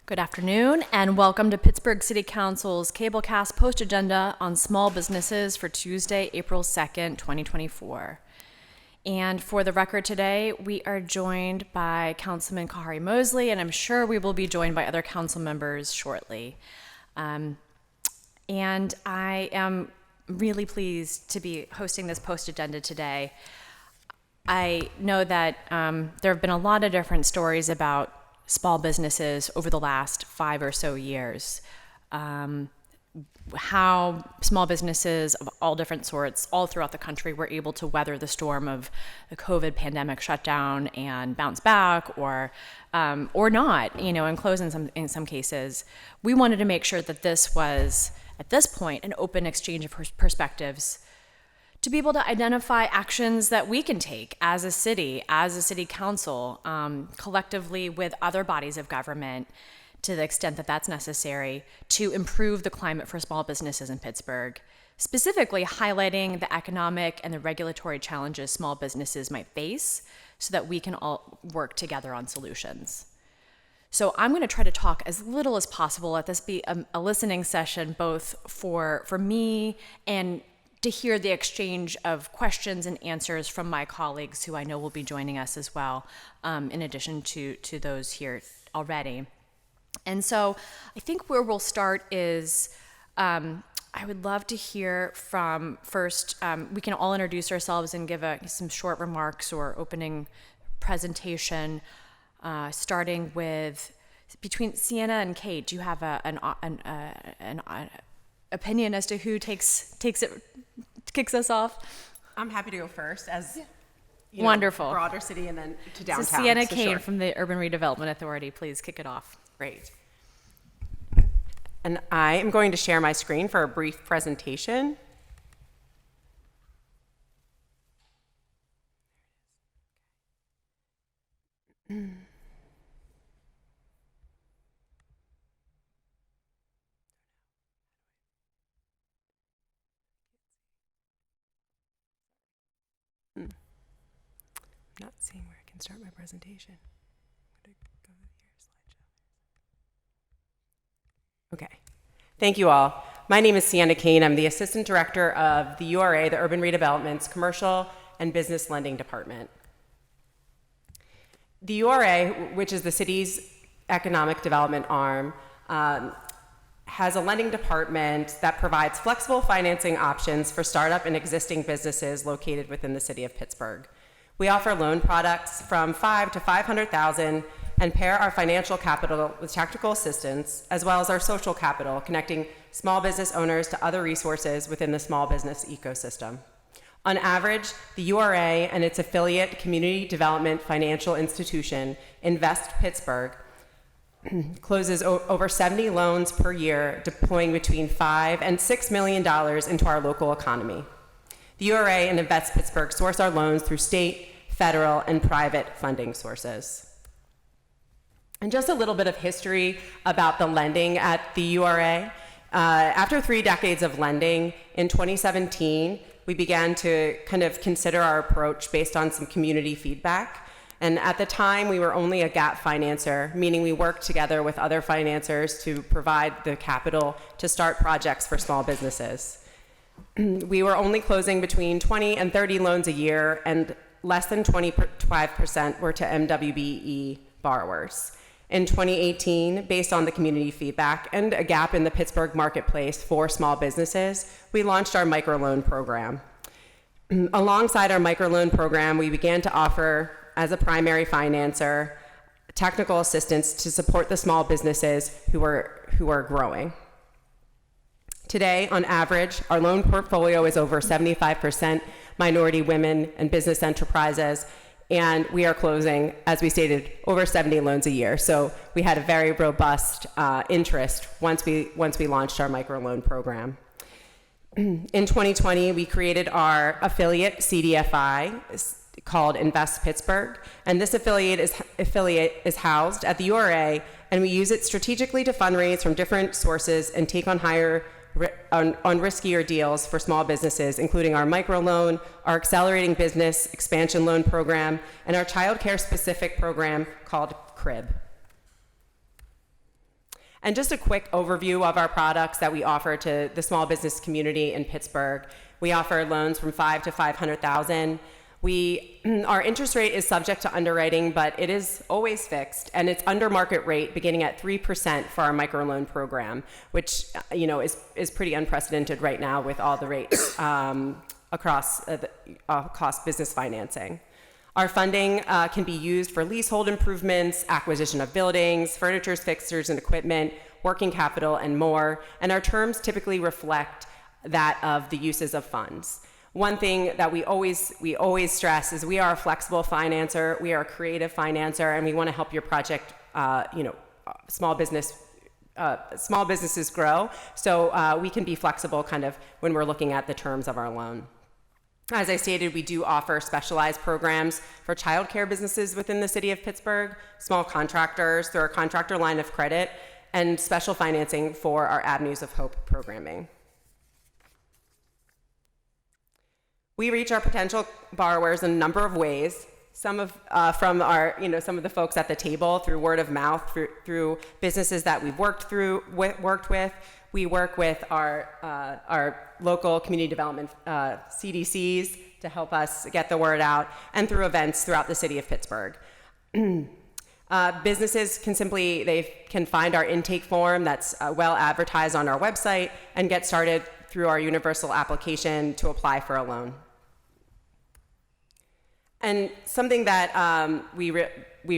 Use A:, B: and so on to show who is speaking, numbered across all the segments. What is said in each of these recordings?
A: Good afternoon, and welcome to Pittsburgh City Council's Cablecast Post Agenda on Small Businesses for Tuesday, April 2nd, 2024. And for the record today, we are joined by Councilman Kahari Mosley, and I'm sure we will be joined by other council members shortly. And I am really pleased to be hosting this post agenda today. I know that there have been a lot of different stories about small businesses over the last 5 or so years. How small businesses of all different sorts, all throughout the country, were able to weather the storm of the COVID pandemic shutdown and bounce back, or not, and close in some cases. We wanted to make sure that this was, at this point, an open exchange of perspectives, to be able to identify actions that we can take as a city council, collectively with other bodies of government, to the extent that that's necessary, to improve the climate for small businesses in Pittsburgh, specifically highlighting the economic and the regulatory challenges small businesses might face so that we can all work together on solutions. So I'm going to try to talk as little as possible. Let this be a listening session, both for me and to hear the exchange of questions and answers from my colleagues, who I know will be joining us as well, in addition to those here already. And so I think where we'll start is, I would love to hear from, first, we can all introduce ourselves and give some short remarks or opening presentation, starting with, between Sienna and Kate. Do you have an opinion as to who kicks us off?
B: I'm happy to go first, as
A: wonderful,
B: broader city, and then to downtown.
A: So Sienna Kane from the Urban Redevelopment Authority, please kick it off.
B: Great. And I am going to share my screen for a brief presentation. I'm not seeing where I can start my presentation. I'm going to go to your slideshow. Okay. Thank you all. My name is Sienna Kane. I'm the Assistant Director of the URA, the Urban Redevelopment's Commercial and Business Lending Department. The URA, which is the city's economic development arm, has a lending department that provides flexible financing options for startup and existing businesses located within the city of Pittsburgh. We offer loan products from $5,000 to $500,000 and pair our financial capital with tactical assistance, as well as our social capital, connecting small business owners to other resources within the small business ecosystem. On average, the URA and its affiliate community development financial institution, Invest Pittsburgh, closes over 70 loans per year, deploying between $5 and $6 million into our local economy. The URA and Invest Pittsburgh source our loans through state, federal, and private funding sources. And just a little bit of history about the lending at the URA. After 3 decades of lending, in 2017, we began to kind of consider our approach based on some community feedback. And at the time, we were only a gap financer, meaning we worked together with other financiers to provide the capital to start projects for small businesses. We were only closing between 20 and 30 loans a year, and less than 25% were to MWBE borrowers. In 2018, based on the community feedback and a gap in the Pittsburgh marketplace for small businesses, we launched our microloan program. Alongside our microloan program, we began to offer, as a primary financer, technical assistance to support the small businesses who are growing. Today, on average, our loan portfolio is over 75% minority women and business enterprises, and we are closing, as we stated, over 70 loans a year. So we had a very robust interest once we launched our microloan program. In 2020, we created our affiliate CDFI called Invest Pittsburgh, and this affiliate is housed at the URA, and we use it strategically to fundraise from different sources and take on riskier deals for small businesses, including our microloan, our accelerating business expansion loan program, and our child care specific program called CRIB. And just a quick overview of our products that we offer to the small business community in Pittsburgh. We offer loans from $5,000 to $500,000. Our interest rate is subject to underwriting, but it is always fixed, and it's under market rate, beginning at 3% for our microloan program, which is pretty unprecedented right now with all the rates across business financing. Our funding can be used for leasehold improvements, acquisition of buildings, furniture, fixtures, and equipment, working capital, and more. And our terms typically reflect that of the uses of funds. One thing that we always stress is we are a flexible financer, we are a creative financer, and we want to help your project, small businesses grow. So we can be flexible kind of when we're looking at the terms of our loan. As I stated, we do offer specialized programs for childcare businesses within the city of Pittsburgh, small contractors through our contractor line of credit, and special financing for our Avenues of Hope programming. We reach our potential borrowers in a number of ways. Some of from our, some of the folks at the table through word of mouth, through businesses that we've worked with. We work with our local community development CDCs to help us get the word out, and through events throughout the city of Pittsburgh. Businesses can find our intake form that's well advertised on our website and get started through our universal application to apply for a loan. And something that we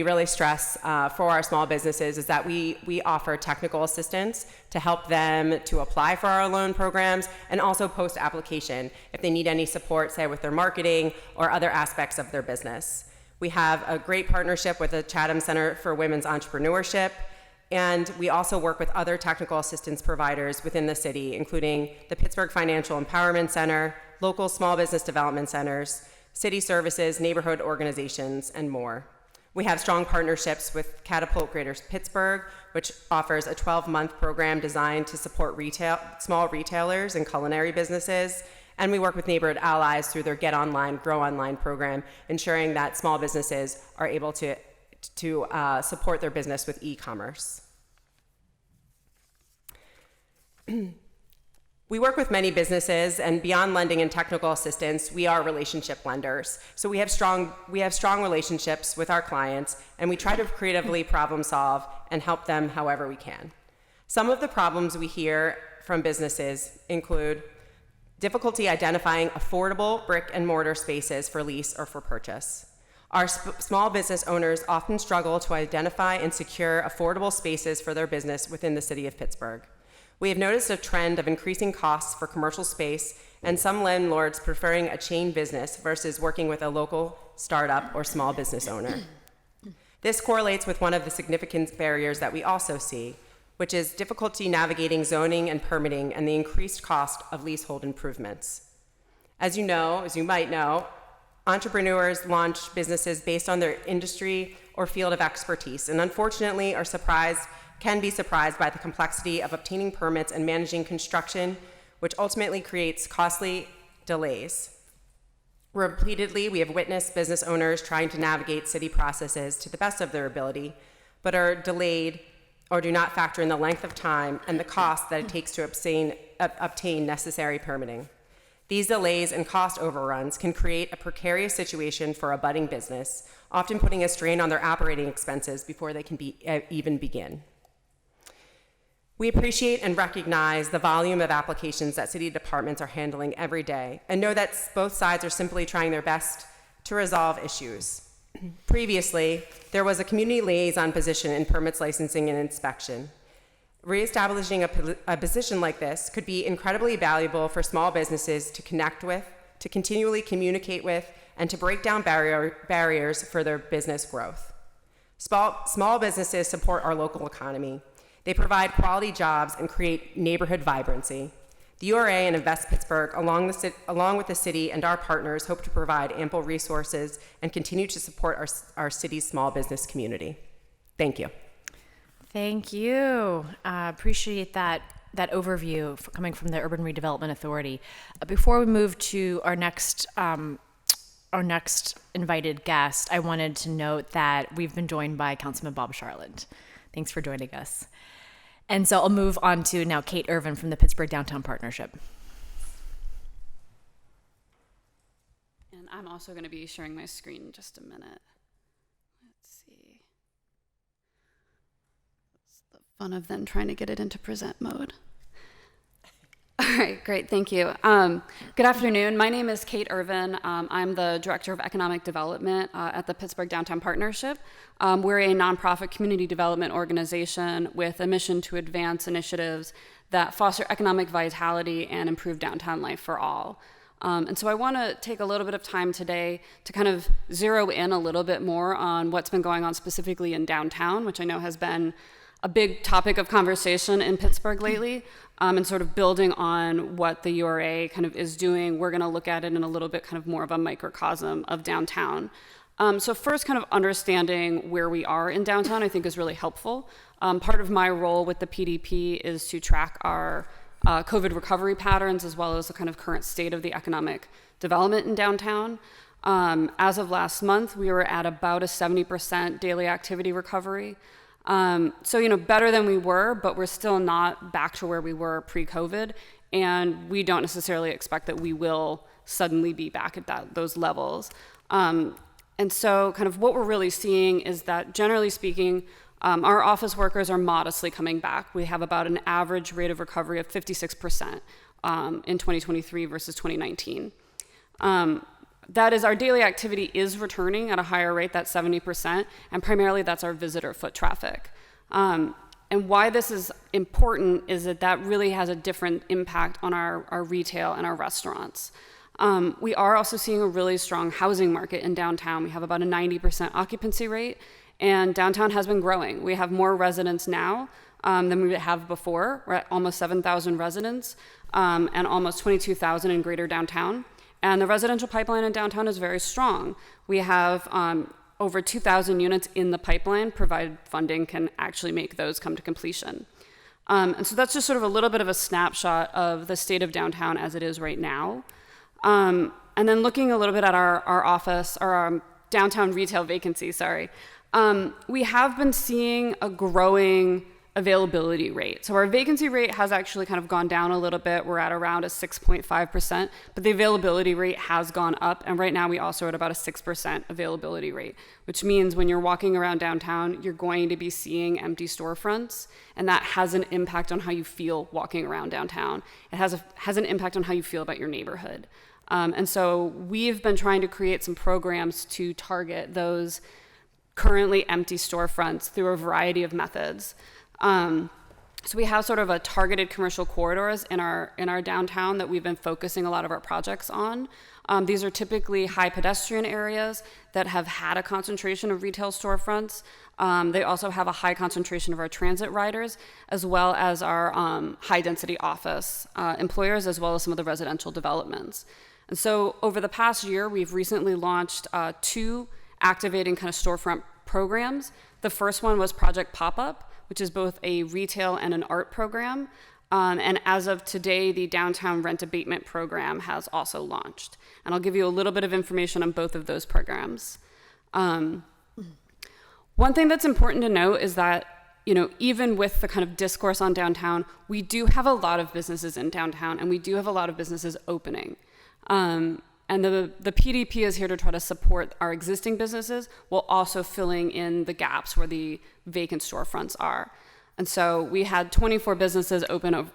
B: really stress for our small businesses is that we offer technical assistance to help them to apply for our loan programs and also post-application if they need any support, say, with their marketing or other aspects of their business. We have a great partnership with the Chatham Center for Women's Entrepreneurship, and we also work with other technical assistance providers within the city, including the Pittsburgh Financial Empowerment Center, local small business development centers, city services, neighborhood organizations, and more. We have strong partnerships with Catapult Greater Pittsburgh, which offers a 12-month program designed to support small retailers and culinary businesses. And we work with neighborhood allies through their Get Online, Grow Online program, ensuring that small businesses are able to support their business with e-commerce. We work with many businesses, and beyond lending and technical assistance, we are relationship lenders. So we have strong relationships with our clients, and we try to creatively problem solve and help them however we can. Some of the problems we hear from businesses include difficulty identifying affordable brick and mortar spaces for lease or for purchase. Our small business owners often struggle to identify and secure affordable spaces for their business within the city of Pittsburgh. We have noticed a trend of increasing costs for commercial space and some landlords preferring a chain business versus working with a local startup or small business owner. This correlates with one of the significant barriers that we also see, which is difficulty navigating zoning and permitting and the increased cost of leasehold improvements. As you might know, entrepreneurs launch businesses based on their industry or field of expertise, and unfortunately can be surprised by the complexity of obtaining permits and managing construction, which ultimately creates costly delays. Repeatedly, we have witnessed business owners trying to navigate city processes to the best of their ability, but are delayed or do not factor in the length of time and the cost that it takes to obtain necessary permitting. These delays and cost overruns can create a precarious situation for a budding business, often putting a strain on their operating expenses before they can even begin. We appreciate and recognize the volume of applications that city departments are handling every day, and know that both sides are simply trying their best to resolve issues. Previously, there was a community liaison position in permits, licensing, and inspection. Reestablishing a position like this could be incredibly valuable for small businesses to connect with, to continually communicate with, and to break down barriers for their business growth. Small businesses support our local economy. They provide quality jobs and create neighborhood vibrancy. The URA and Invest Pittsburgh, along with the city and our partners, hope to provide ample resources and continue to support our city's small business community. Thank you.
A: Thank you. Appreciate that overview coming from the Urban Redevelopment Authority. Before we move to our next invited guest, I wanted to note that we've been joined by Councilman Bob Charland. Thanks for joining us. And so I'll move on to now Kate Irvin from the Pittsburgh Downtown Partnership.
C: And I'm also going to be sharing my screen in just a minute. Let's see. It's the fun of then trying to get it into present mode. All right, great, thank you. Good afternoon. My name is Kate Irvin. I'm the Director of Economic Development at the Pittsburgh Downtown Partnership. We're a nonprofit community development organization with a mission to advance initiatives that foster economic vitality and improve downtown life for all. And so I want to take a little bit of time today to kind of zero in a little bit more on what's been going on specifically in downtown, which I know has been a big topic of conversation in Pittsburgh lately, and sort of building on what the URA kind of is doing. We're going to look at it in a little bit kind of more of a microcosm of downtown. So first, kind of understanding where we are in downtown, I think is really helpful. Part of my role with the PDP is to track our COVID recovery patterns as well as the kind of current state of the economic development in downtown. As of last month, we were at about a 70% daily activity recovery. So, better than we were, but we're still not back to where we were pre-COVID, and we don't necessarily expect that we will suddenly be back at those levels. And so kind of what we're really seeing is that, generally speaking, our office workers are modestly coming back. We have about an average rate of recovery of 56% in 2023 versus 2019. That is, our daily activity is returning at a higher rate, that's 70%, and primarily that's our visitor foot traffic. And why this is important is that really has a different impact on our retail and our restaurants. We are also seeing a really strong housing market in downtown. We have about a 90% occupancy rate, and downtown has been growing. We have more residents now than we have before. We're at almost 7,000 residents and almost 22,000 in greater downtown. And the residential pipeline in downtown is very strong. We have over 2,000 units in the pipeline, provided funding can actually make those come to completion. And so that's just sort of a little bit of a snapshot of the state of downtown as it is right now. And then looking a little bit at our office, or our downtown retail vacancy, we have been seeing a growing availability rate. So our vacancy rate has actually kind of gone down a little bit. We're at around a 6.5%, but the availability rate has gone up. And right now we also are at about a 6% availability rate, which means when you're walking around downtown, you're going to be seeing empty storefronts. And that has an impact on how you feel walking around downtown. It has an impact on how you feel about your neighborhood. And so we've been trying to create some programs to target those currently empty storefronts through a variety of methods. So we have sort of a targeted commercial corridors in our downtown that we've been focusing a lot of our projects on. These are typically high pedestrian areas that have had a concentration of retail storefronts. They also have a high concentration of our transit riders, as well as our high density office employers, as well as some of the residential developments. And so over the past year, we've recently launched 2 activating kind of storefront programs. The first one was Project Pop-Up, which is both a retail and an art program. And as of today, the Downtown Rent Abatement Program has also launched. And I'll give you a little bit of information on both of those programs. One thing that's important to note is that, even with the kind of discourse on downtown, we do have a lot of businesses in downtown, and we do have a lot of businesses opening. And the PDP is here to try to support our existing businesses while also filling in the gaps where the vacant storefronts are. And so we had 24 businesses open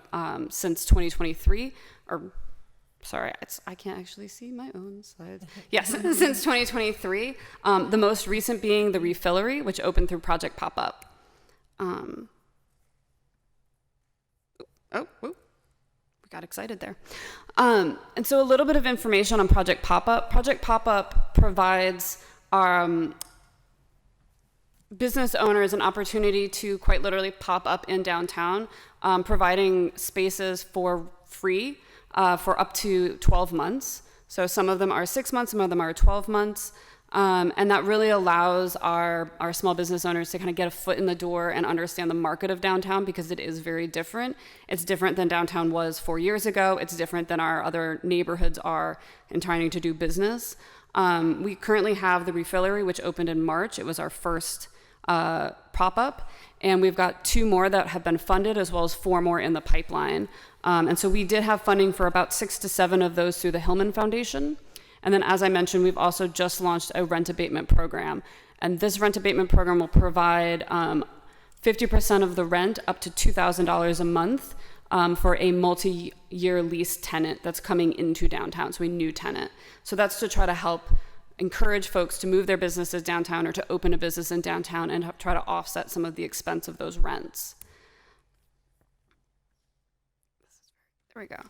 C: since 2023, I can't actually see my own slides. Yes, since 2023. The most recent being the Refillery, which opened through Project Pop-Up. Got excited there. And so a little bit of information on Project Pop-Up. Project Pop-Up provides business owners an opportunity to quite literally pop up in downtown, providing spaces for free for up to 12 months. So some of them are 6 months, some of them are 12 months. And that really allows our small business owners to kind of get a foot in the door and understand the market of downtown, because it is very different. It's different than downtown was 4 years ago. It's different than our other neighborhoods are in trying to do business. We currently have the Refillery, which opened in March. It was our first pop-up, and we've got 2 more that have been funded, as well as 4 more in the pipeline. And so we did have funding for about 6 to 7 of those through the Hillman Foundation. And then, as I mentioned, we've also just launched a rent abatement program. And this rent abatement program will provide 50% of the rent, up to $2,000 a month, for a multi-year lease tenant that's coming into downtown, so a new tenant. So that's to try to help encourage folks to move their businesses downtown or to open a business in downtown and try to offset some of the expense of those rents. There we go.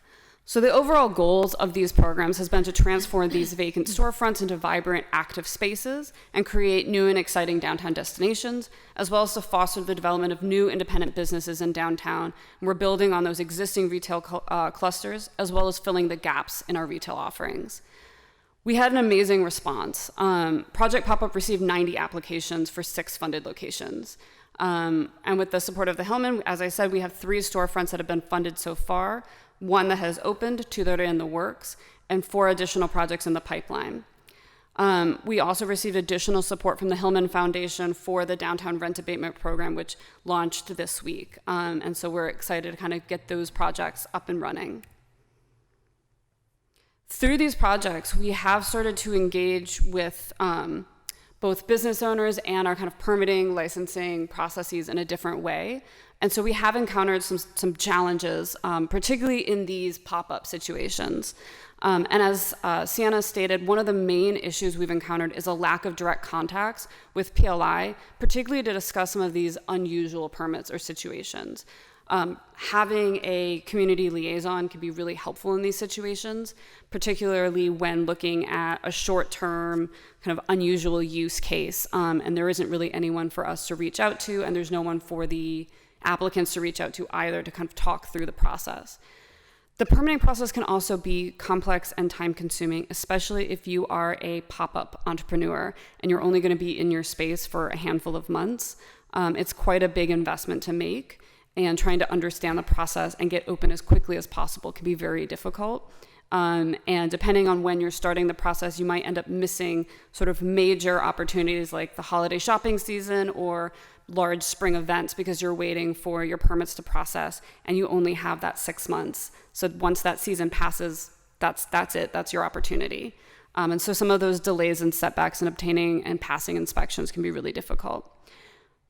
C: So the overall goals of these programs has been to transform these vacant storefronts into vibrant, active spaces and create new and exciting downtown destinations, as well as to foster the development of new independent businesses in downtown. And we're building on those existing retail clusters, as well as filling the gaps in our retail offerings. We had an amazing response. Project Pop-Up received 90 applications for 6 funded locations. And with the support of the Hillman, as I said, we have 3 storefronts that have been funded so far, 1 that has opened, 2 that are in the works, and 4 additional projects in the pipeline. We also received additional support from the Hillman Foundation for the Downtown Rent Abatement Program, which launched this week. And so we're excited to kind of get those projects up and running. Through these projects, we have started to engage with both business owners and our kind of permitting, licensing processes in a different way. And so we have encountered some challenges, particularly in these pop-up situations. And as Sienna stated, one of the main issues we've encountered is a lack of direct contacts with PLI, particularly to discuss some of these unusual permits or situations. Having a community liaison can be really helpful in these situations, particularly when looking at a short-term kind of unusual use case, and there isn't really anyone for us to reach out to, and there's no one for the applicants to reach out to either to kind of talk through the process. The permitting process can also be complex and time-consuming, especially if you are a pop-up entrepreneur and you're only going to be in your space for a handful of months. It's quite a big investment to make, and trying to understand the process and get open as quickly as possible can be very difficult. And depending on when you're starting the process, you might end up missing sort of major opportunities like the holiday shopping season or large spring events because you're waiting for your permits to process and you only have that 6 months. So once that season passes, that's it, that's your opportunity. And so some of those delays and setbacks in obtaining and passing inspections can be really difficult.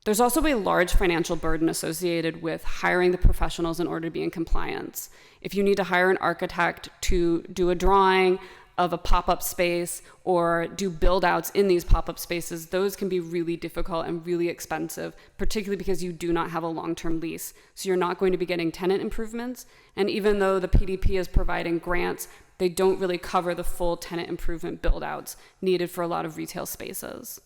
C: There's also a large financial burden associated with hiring the professionals in order to be in compliance. If you need to hire an architect to do a drawing of a pop-up space or do build-outs in these pop-up spaces, those can be really difficult and really expensive, particularly because you do not have a long-term lease. So you're not going to be getting tenant improvements. And even though the PDP is providing grants, they don't really cover the full tenant improvement build-outs needed for a lot of retail spaces.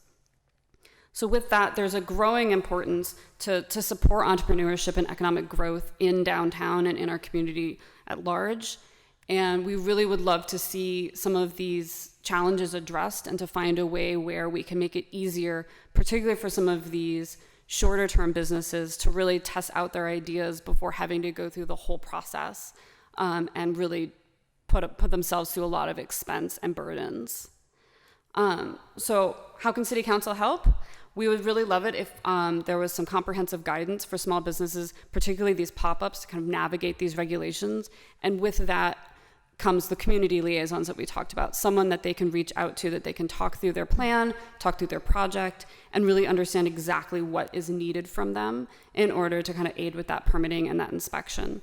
C: So with that, there's a growing importance to support entrepreneurship and economic growth in downtown and in our community at large. And we really would love to see some of these challenges addressed and to find a way where we can make it easier, particularly for some of these shorter term businesses, to really test out their ideas before having to go through the whole process and really put themselves through a lot of expense and burdens. So how can City Council help? We would really love it if there was some comprehensive guidance for small businesses, particularly these pop-ups, to kind of navigate these regulations. And with that comes the community liaisons that we talked about, someone that they can reach out to, that they can talk through their plan, talk through their project, and really understand exactly what is needed from them in order to kind of aid with that permitting and that inspection.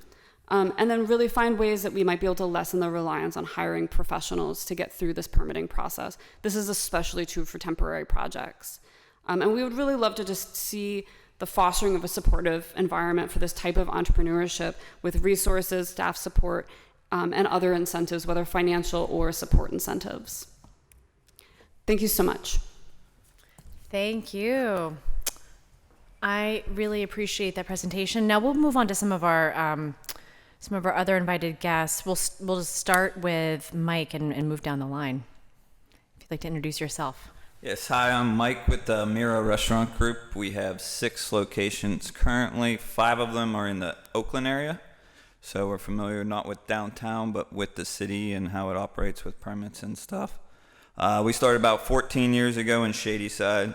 C: And then really find ways that we might be able to lessen the reliance on hiring professionals to get through this permitting process. This is especially true for temporary projects. And we would really love to just see the fostering of a supportive environment for this type of entrepreneurship with resources, staff support, and other incentives, whether financial or support incentives. Thank you so much.
A: Thank you. I really appreciate that presentation. Now we'll move on to some of our other invited guests. We'll just start with Mike and move down the line. If you'd like to introduce yourself.
D: Yes, hi, I'm Mike with the Mira Restaurant Group. We have 6 locations currently. 5 of them are in the Oakland area. So we're familiar not with downtown, but with the city and how it operates with permits and stuff. We started about 14 years ago in Shadyside.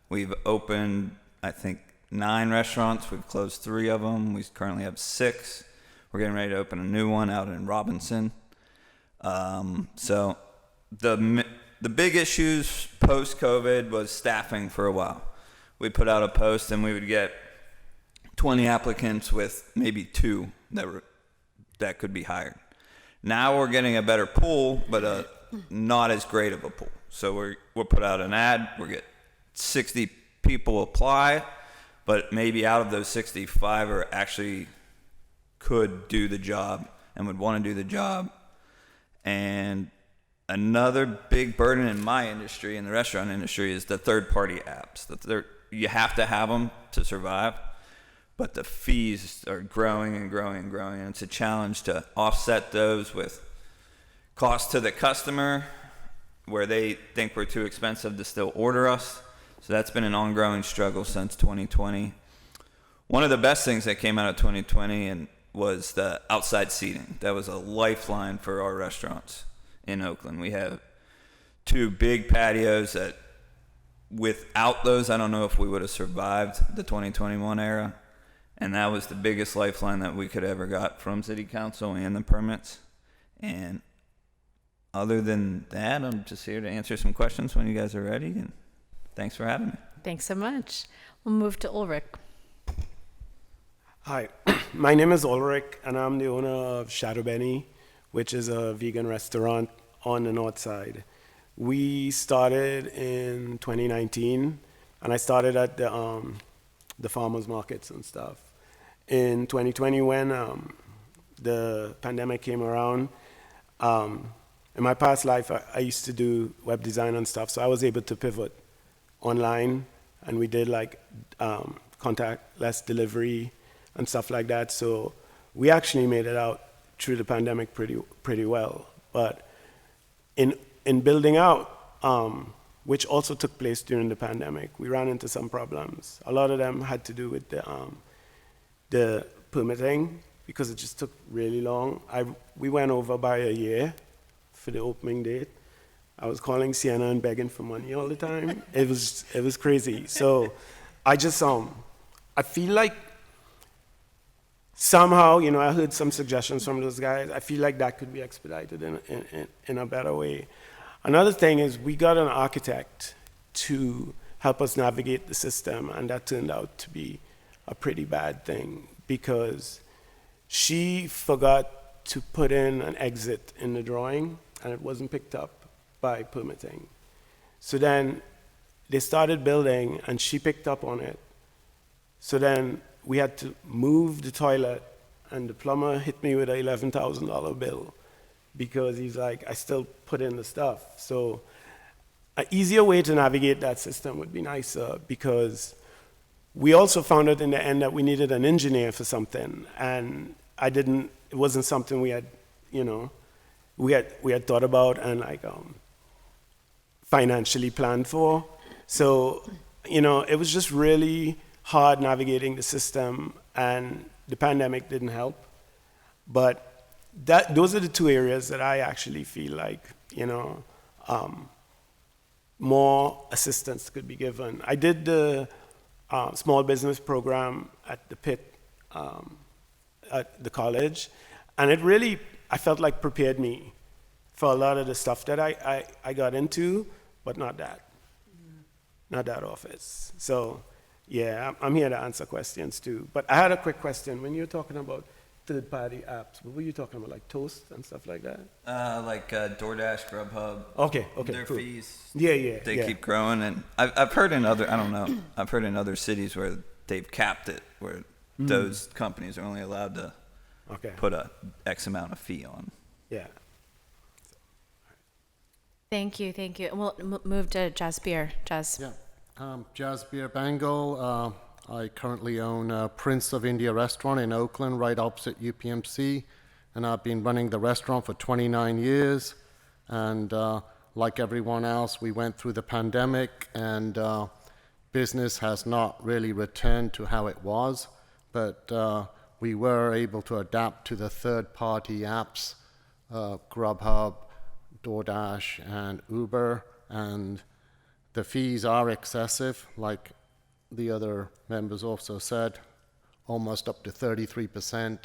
D: We've opened, I think, 9 restaurants. We've closed 3 of them. We currently have 6. We're getting ready to open a new one out in Robinson. So the big issues post-COVID was staffing for a while. We put out a post and we would get 20 applicants with maybe 2 that could be hired. Now we're getting a better pool, but not as great of a pool. So we'll put out an ad. We'll get 60 people apply, but maybe out of those 65 are actually could do the job and would want to do the job. And another big burden in my industry, in the restaurant industry, is the third-party apps. You have to have them to survive, but the fees are growing and growing and growing, and it's a challenge to offset those with cost to the customer, where they think we're too expensive to still order us. So that's been an ongoing struggle since 2020. One of the best things that came out of 2020 was the outside seating. That was a lifeline for our restaurants in Oakland. We have 2 big patios that without those, I don't know if we would have survived the 2021 era. And that was the biggest lifeline that we could ever got from City Council and the permits. And other than that, I'm just here to answer some questions when you guys are ready. And thanks for having me.
A: Thanks so much. We'll move to Ulrich.
E: Hi, my name is Ulrich, and I'm the owner of Shadow Benny, which is a vegan restaurant on the north side. We started in 2019, and I started at the farmers markets and stuff. In 2020, when the pandemic came around, in my past life, I used to do web design and stuff, so I was able to pivot online, and we did like contactless delivery and stuff like that. So we actually made it out through the pandemic pretty well. But in building out, which also took place during the pandemic, we ran into some problems. A lot of them had to do with the permitting, because it just took really long. We went over by a year for the opening date. I was calling Sienna and begging for money all the time. It was crazy. So I feel like somehow, I heard some suggestions from those guys. I feel like that could be expedited in a better way. Another thing is we got an architect to help us navigate the system, and that turned out to be a pretty bad thing, because she forgot to put in an exit in the drawing, and it wasn't picked up by permitting. So then they started building, and she picked up on it. So then we had to move the toilet, and the plumber hit me with a $11,000 bill, because he's like, I still put in the stuff. So an easier way to navigate that system would be nicer, because we also found out in the end that we needed an engineer for something, and it wasn't something we had, we had thought about and financially planned for. So, it was just really hard navigating the system, and the pandemic didn't help. But those are the 2 areas that I actually feel like, more assistance could be given. I did the small business program at the Pitt, at the college, and it really, I felt like, prepared me for a lot of the stuff that I got into, but not that office. So yeah, I'm here to answer questions too. But I had a quick question. When you're talking about third-party apps, what were you talking about, like Toast and stuff like that?
D: Like DoorDash, Grubhub.
E: Okay,
D: Their
E: cool.
D: fees.
E: Yeah.
D: They keep growing, and I've heard in other, I don't know, I've heard in other cities where they've capped it, where those companies are only allowed to put a X amount of fee on.
E: Yeah.
A: Thank you. And we'll move to Jazz Beer. Jazz.
F: Yeah, Jazz Beer Bengal. I currently own Prince of India restaurant in Oakland, right opposite UPMC, and I've been running the restaurant for 29 years. And like everyone else, we went through the pandemic, and business has not really returned to how it was, but we were able to adapt to the third-party apps, Grubhub, DoorDash, and Uber, and The fees are excessive, like the other members also said, almost up to 33%,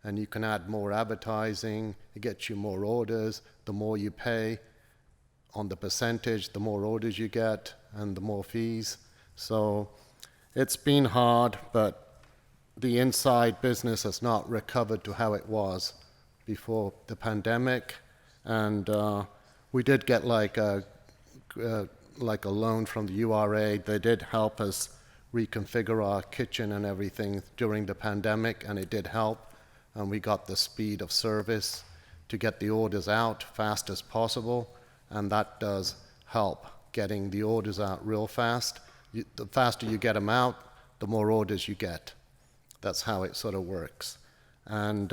F: and you can add more advertising, it gets you more orders. The more you pay on the percentage, the more orders you get, and the more fees. So it's been hard, but the inside business has not recovered to how it was before the pandemic. And we did get like a loan from the URA. They did help us reconfigure our kitchen and everything during the pandemic, and it did help. And we got the speed of service to get the orders out fast as possible, and that does help getting the orders out real fast. The faster you get them out, the more orders you get. That's how it sort of works. And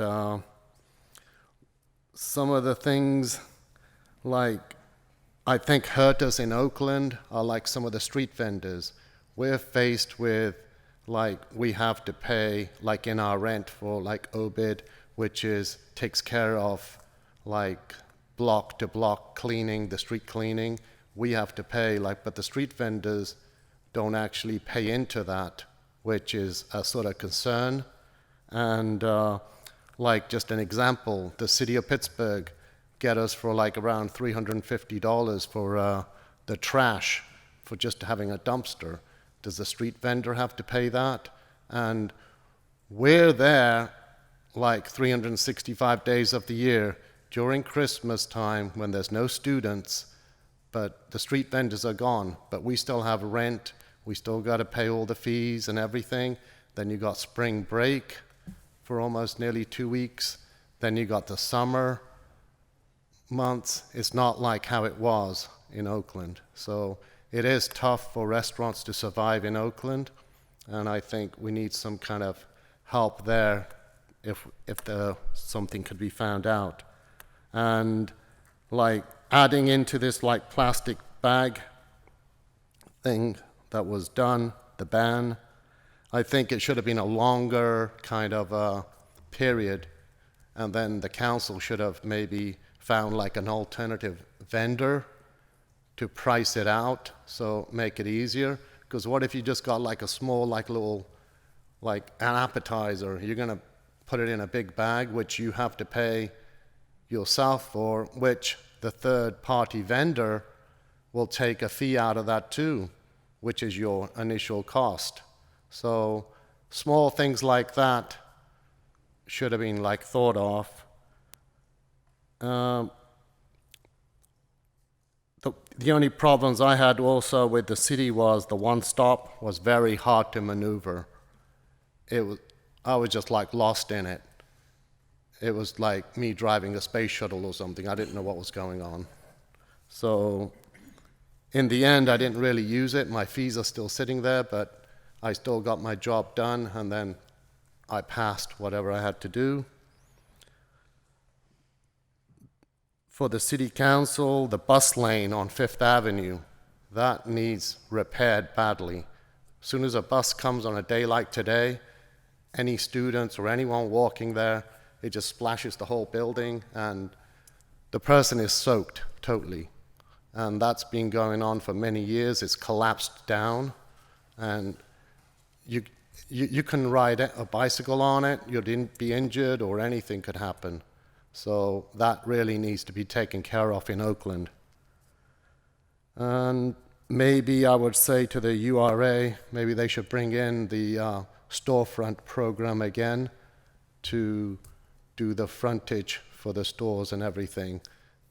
F: some of the things like I think hurt us in Oakland are like some of the street vendors. We're faced with like we have to pay like in our rent for like OBID, which is takes care of like block to block cleaning, the street cleaning. We have to pay like, but the street vendors don't actually pay into that, which is a sort of concern. And like just an example, the city of Pittsburgh get us for like around $350 for the trash for just having a dumpster. Does the street vendor have to pay that? And we're there like 365 days of the year during Christmas time when there's no students, but the street vendors are gone, but we still have rent, we still got to pay all the fees and everything. Then you got spring break for almost nearly 2 weeks. Then you got the summer months. It's not like how it was in Oakland. So it is tough for restaurants to survive in Oakland, and I think we need some kind of help there if something could be found out. And like adding into this like plastic bag thing that was done, the ban, I think it should have been a longer kind of period, and then the council should have maybe found like an alternative vendor to price it out, so make it easier. Because what if you just got like a small, like little, like an appetizer? You're gonna put it in a big bag, which you have to pay yourself for, which the third party vendor will take a fee out of that too, which is your initial cost. So small things like that should have been like thought of. The only problems I had also with the city was the one-stop was very hard to maneuver. I was just like lost in it. It was like me driving a space shuttle or something. I didn't know what was going on. So in the end, I didn't really use it. My fees are still sitting there, but I still got my job done, and then I passed whatever I had to do. For the city council, the bus lane on Fifth Avenue, that needs repaired badly. As soon as a bus comes on a day like today, any students or anyone walking there, it just splashes the whole building, and the person is soaked totally. And that's been going on for many years. It's collapsed down, and you can ride a bicycle on it, you didn't be injured, or anything could happen. So that really needs to be taken care of in Oakland. And maybe I would say to the URA, maybe they should bring in the storefront program again to do the frontage for the stores and everything,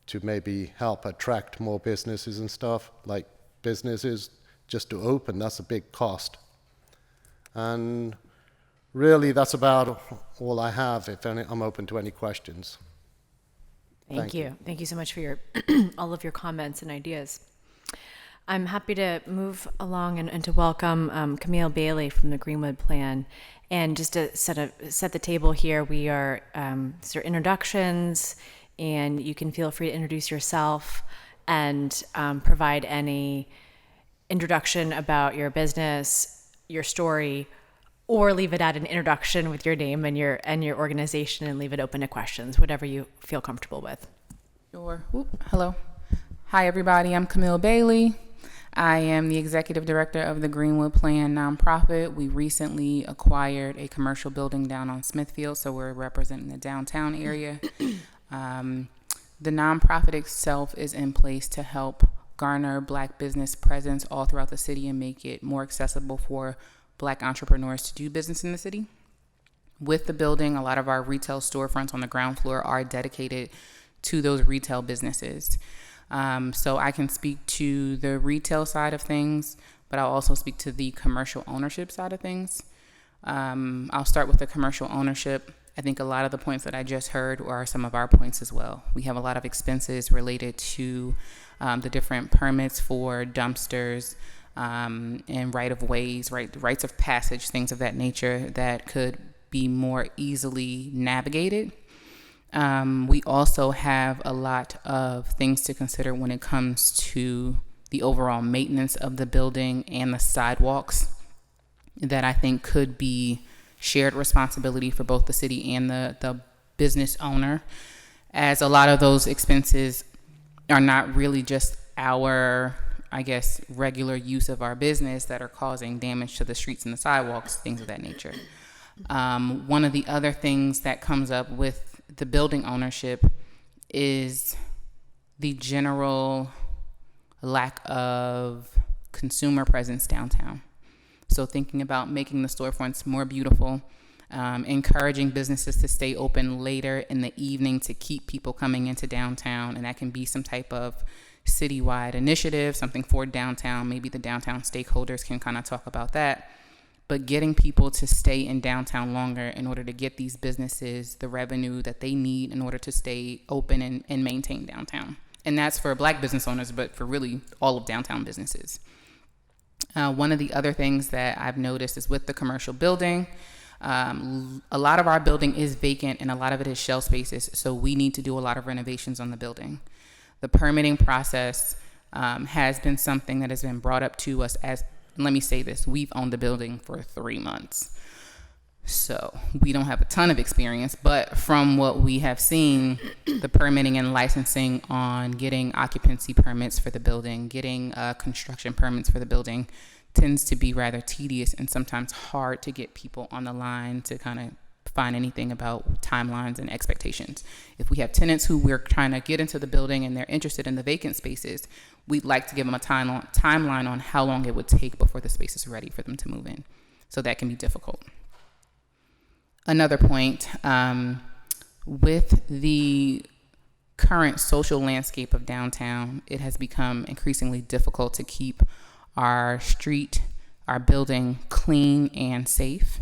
F: to maybe help attract more businesses and stuff. Like businesses just to open, that's a big cost. And really that's about all I have. If any, I'm open to any questions.
A: Thank you. Thank you so much for your all of your comments and ideas. I'm happy to move along and to welcome Camille Bailey from the Greenwood Plan. And just to set the table here, we are these are introductions, and you can feel free to introduce yourself and provide any introduction about your business, your story, or leave it at an introduction with your name and your organization, and leave it open to questions, whatever you feel comfortable with.
G: Sure. Hello. Hi, everybody. I'm Camille Bailey. I am the executive director of the Greenwood Plan nonprofit. We recently acquired a commercial building down on Smithfield, so we're representing the downtown area. The nonprofit itself is in place to help garner Black business presence all throughout the city and make it more accessible for Black entrepreneurs to do business in the city. With the building, a lot of our retail storefronts on the ground floor are dedicated to those retail businesses. So I can speak to the retail side of things, but I'll also speak to the commercial ownership side of things. I'll start with the commercial ownership. I think a lot of the points that I just heard are some of our points as well. We have a lot of expenses related to the different permits for dumpsters and right-of-ways, rights of passage, things of that nature that could be more easily navigated. We also have a lot of things to consider when it comes to the overall maintenance of the building and the sidewalks that I think could be shared responsibility for both the city and the business owner, as a lot of those expenses are not really just our, I guess, regular use of our business that are causing damage to the streets and the sidewalks, things of that nature. One of the other things that comes up with the building ownership is the general lack of consumer presence downtown. So thinking about making the storefronts more beautiful, encouraging businesses to stay open later in the evening to keep people coming into downtown, and that can be some type of citywide initiative, something for downtown. Maybe the downtown stakeholders can kind of talk about that. But getting people to stay in downtown longer in order to get these businesses the revenue that they need in order to stay open and maintain downtown. And that's for Black business owners, but for really all of downtown businesses. One of the other things that I've noticed is with the commercial building, a lot of our building is vacant and a lot of it is shell spaces. So we need to do a lot of renovations on the building. The permitting process has been something that has been brought up to us as, let me say this, we've owned the building for 3 months. So we don't have a ton of experience, but from what we have seen, the permitting and licensing on getting occupancy permits for the building, getting construction permits for the building tends to be rather tedious and sometimes hard to get people on the line to kind of find anything about timelines and expectations. If we have tenants who we're trying to get into the building and they're interested in the vacant spaces, we'd like to give them a timeline on how long it would take before the space is ready for them to move in. So that can be difficult. Another point, with the current social landscape of downtown, it has become increasingly difficult to keep our street, our building clean and safe.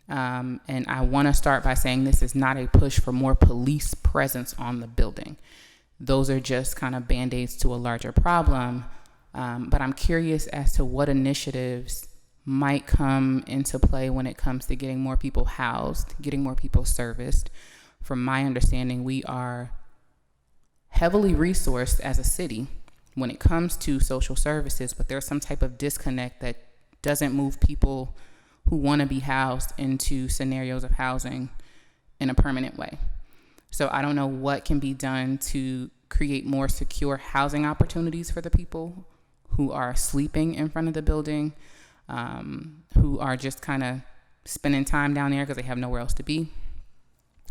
G: And I want to start by saying this is not a push for more police presence on the building. Those are just kind of band-aids to a larger problem. But I'm curious as to what initiatives might come into play when it comes to getting more people housed, getting more people serviced. From my understanding, we are heavily resourced as a city when it comes to social services, but there's some type of disconnect that doesn't move people who want to be housed into scenarios of housing in a permanent way. So I don't know what can be done to create more secure housing opportunities for the people who are sleeping in front of the building, who are just kind of spending time down there because they have nowhere else to be.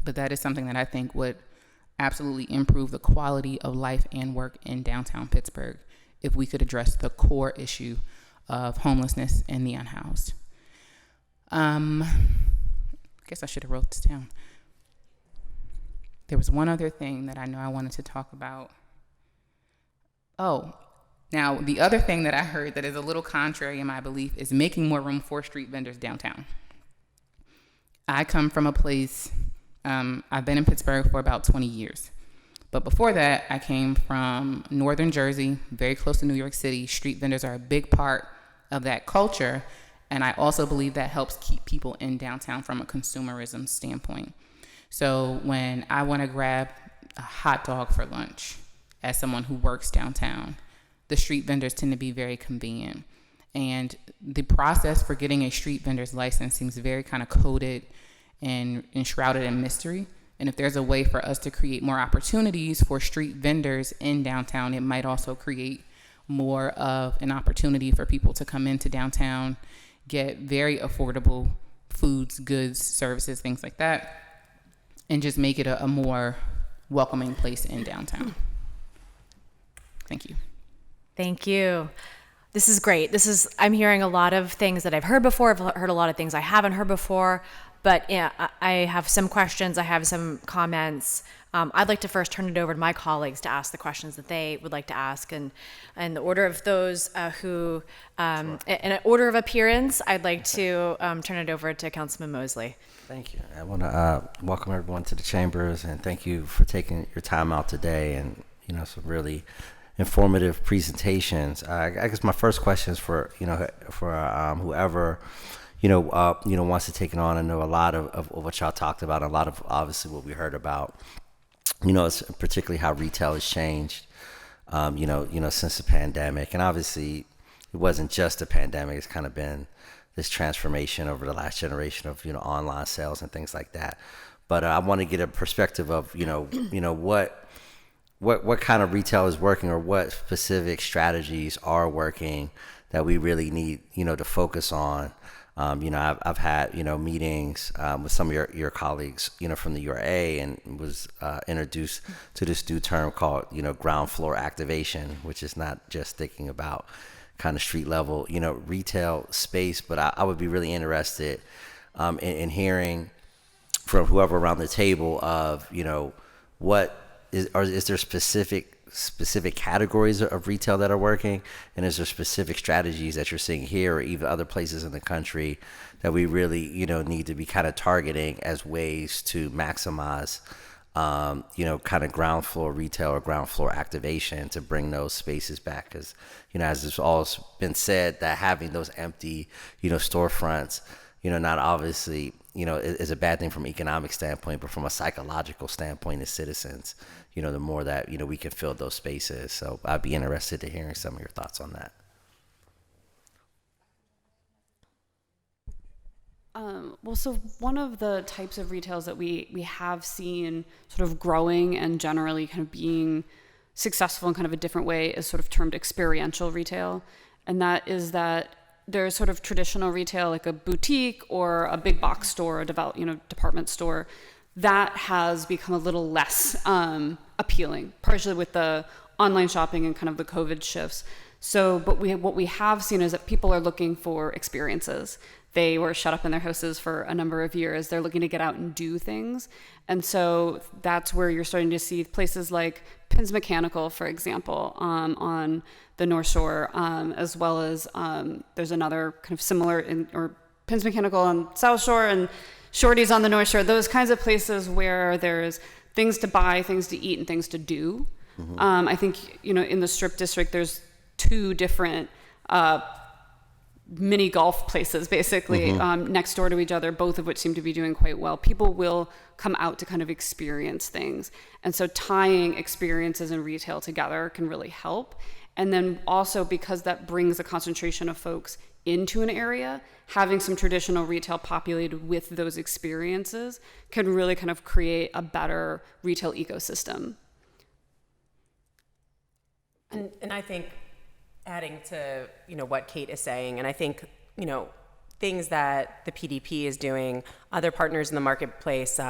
G: But that is something that I think would absolutely improve the quality of life and work in downtown Pittsburgh if we could address the core issue of homelessness and the unhoused. I guess I should have wrote this down. There was one other thing that I know I wanted to talk about. Oh, now the other thing that I heard that is a little contrary in my belief is making more room for street vendors downtown. I come from a place, I've been in Pittsburgh for about 20 years. But before that, I came from northern Jersey, very close to New York City. Street vendors are a big part of that culture. And I also believe that helps keep people in downtown from a consumerism standpoint. So when I want to grab a hot dog for lunch as someone who works downtown, the street vendors tend to be very convenient. And the process for getting a street vendor's license seems very kind of coded and enshrouded in mystery. And if there's a way for us to create more opportunities for street vendors in downtown, it might also create more of an opportunity for people to come into downtown, get very affordable foods, goods, services, things like that, and just make it a more welcoming place in downtown. Thank you.
A: Thank you. This is great. I'm hearing a lot of things that I've heard before. I've heard a lot of things I haven't heard before. But yeah, I have some questions. I have some comments. I'd like to first turn it over to my colleagues to ask the questions that they would like to ask. And in the order of those in an order of appearance, I'd like to turn it over to Councilman Mosley.
H: Thank you. I want to welcome everyone to the chambers, and thank you for taking your time out today and, some really informative presentations. I guess my first question is for whoever wants to take it on. I know a lot of what y'all talked about, a lot of obviously what we heard about. It's particularly how retail has changed. Since the pandemic, and obviously it wasn't just a pandemic. It's kind of been this transformation over the last generation of online sales and things like that. But I want to get a perspective of what kind of retail is working, or what specific strategies are working that we really need, to focus on. I've had, meetings with some of your colleagues, from the URA, and was introduced to this new term called, ground floor activation, which is not just thinking about kind of street level, retail space. But I would be really interested in hearing from whoever around the table of, is there specific categories of retail that are working, and is there specific strategies that you're seeing here or even other places in the country that we really need to be kind of targeting as ways to maximize kind of ground floor retail or ground floor activation to bring those spaces back? Because as it's all been said, that having those empty storefronts not obviously is a bad thing from an economic standpoint, but from a psychological standpoint as citizens, the more that we can fill those spaces. So I'd be interested to hearing some of your thoughts on that.
C: So one of the types of retails that we have seen sort of growing and generally kind of being successful in kind of a different way is sort of termed experiential retail. And that is that there's sort of traditional retail, like a boutique or a big box store, a department store, that has become a little less appealing, partially with the online shopping and kind of the COVID shifts. So, but what we have seen is that people are looking for experiences. They were shut up in their houses for a number of years. They're looking to get out and do things. And so that's where you're starting to see places like Pins Mechanical, for example, on the North Shore, as well as there's another kind of similar or Pins Mechanical on South Shore and Shorty's on the North Shore. Those kinds of places where there's things to buy, things to eat, and things to do. Mm-hmm. I think in the Strip District there's two different mini golf places basically next door to each other, both of which seem to be doing quite well. People will come out to kind of experience things. And so tying experiences and retail together can really help. And then also, because that brings a concentration of folks into an area, having some traditional retail populated with those experiences can really kind of create a better retail ecosystem.
B: And I think, adding to what Kate is saying, and I think things that the PDP is doing, other partners in the marketplace.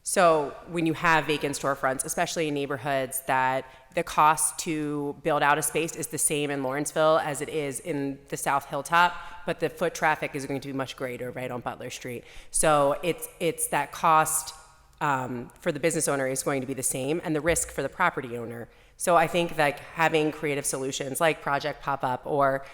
B: So when you have vacant storefronts, especially in neighborhoods that the cost to build out a space is the same in Lawrenceville as it is in the South Hilltop, but the foot traffic is going to be much greater right on Butler Street. So it's that cost for the business owner is going to be the same, and the risk for the property owner. So I think like having creative solutions like Project Pop-Up or,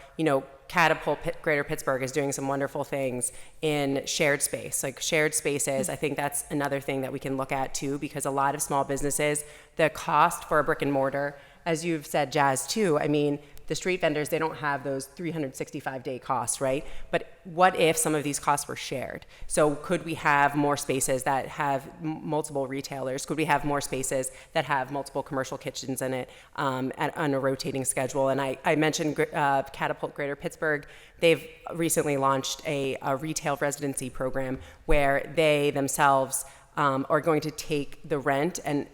B: Catapult Greater Pittsburgh is doing some wonderful things in shared space, like shared spaces. I think that's another thing that we can look at too, because a lot of small businesses, the cost for a brick and mortar, as you've said, Jazz, too, I mean, the street vendors, they don't have those 365-day costs, right? But what if some of these costs were shared? So could we have more spaces that have multiple retailers? Could we have more spaces that have multiple commercial kitchens in it on a rotating schedule? And I mentioned Catapult Greater Pittsburgh. They've recently launched a retail residency program where they themselves are going to take the rent and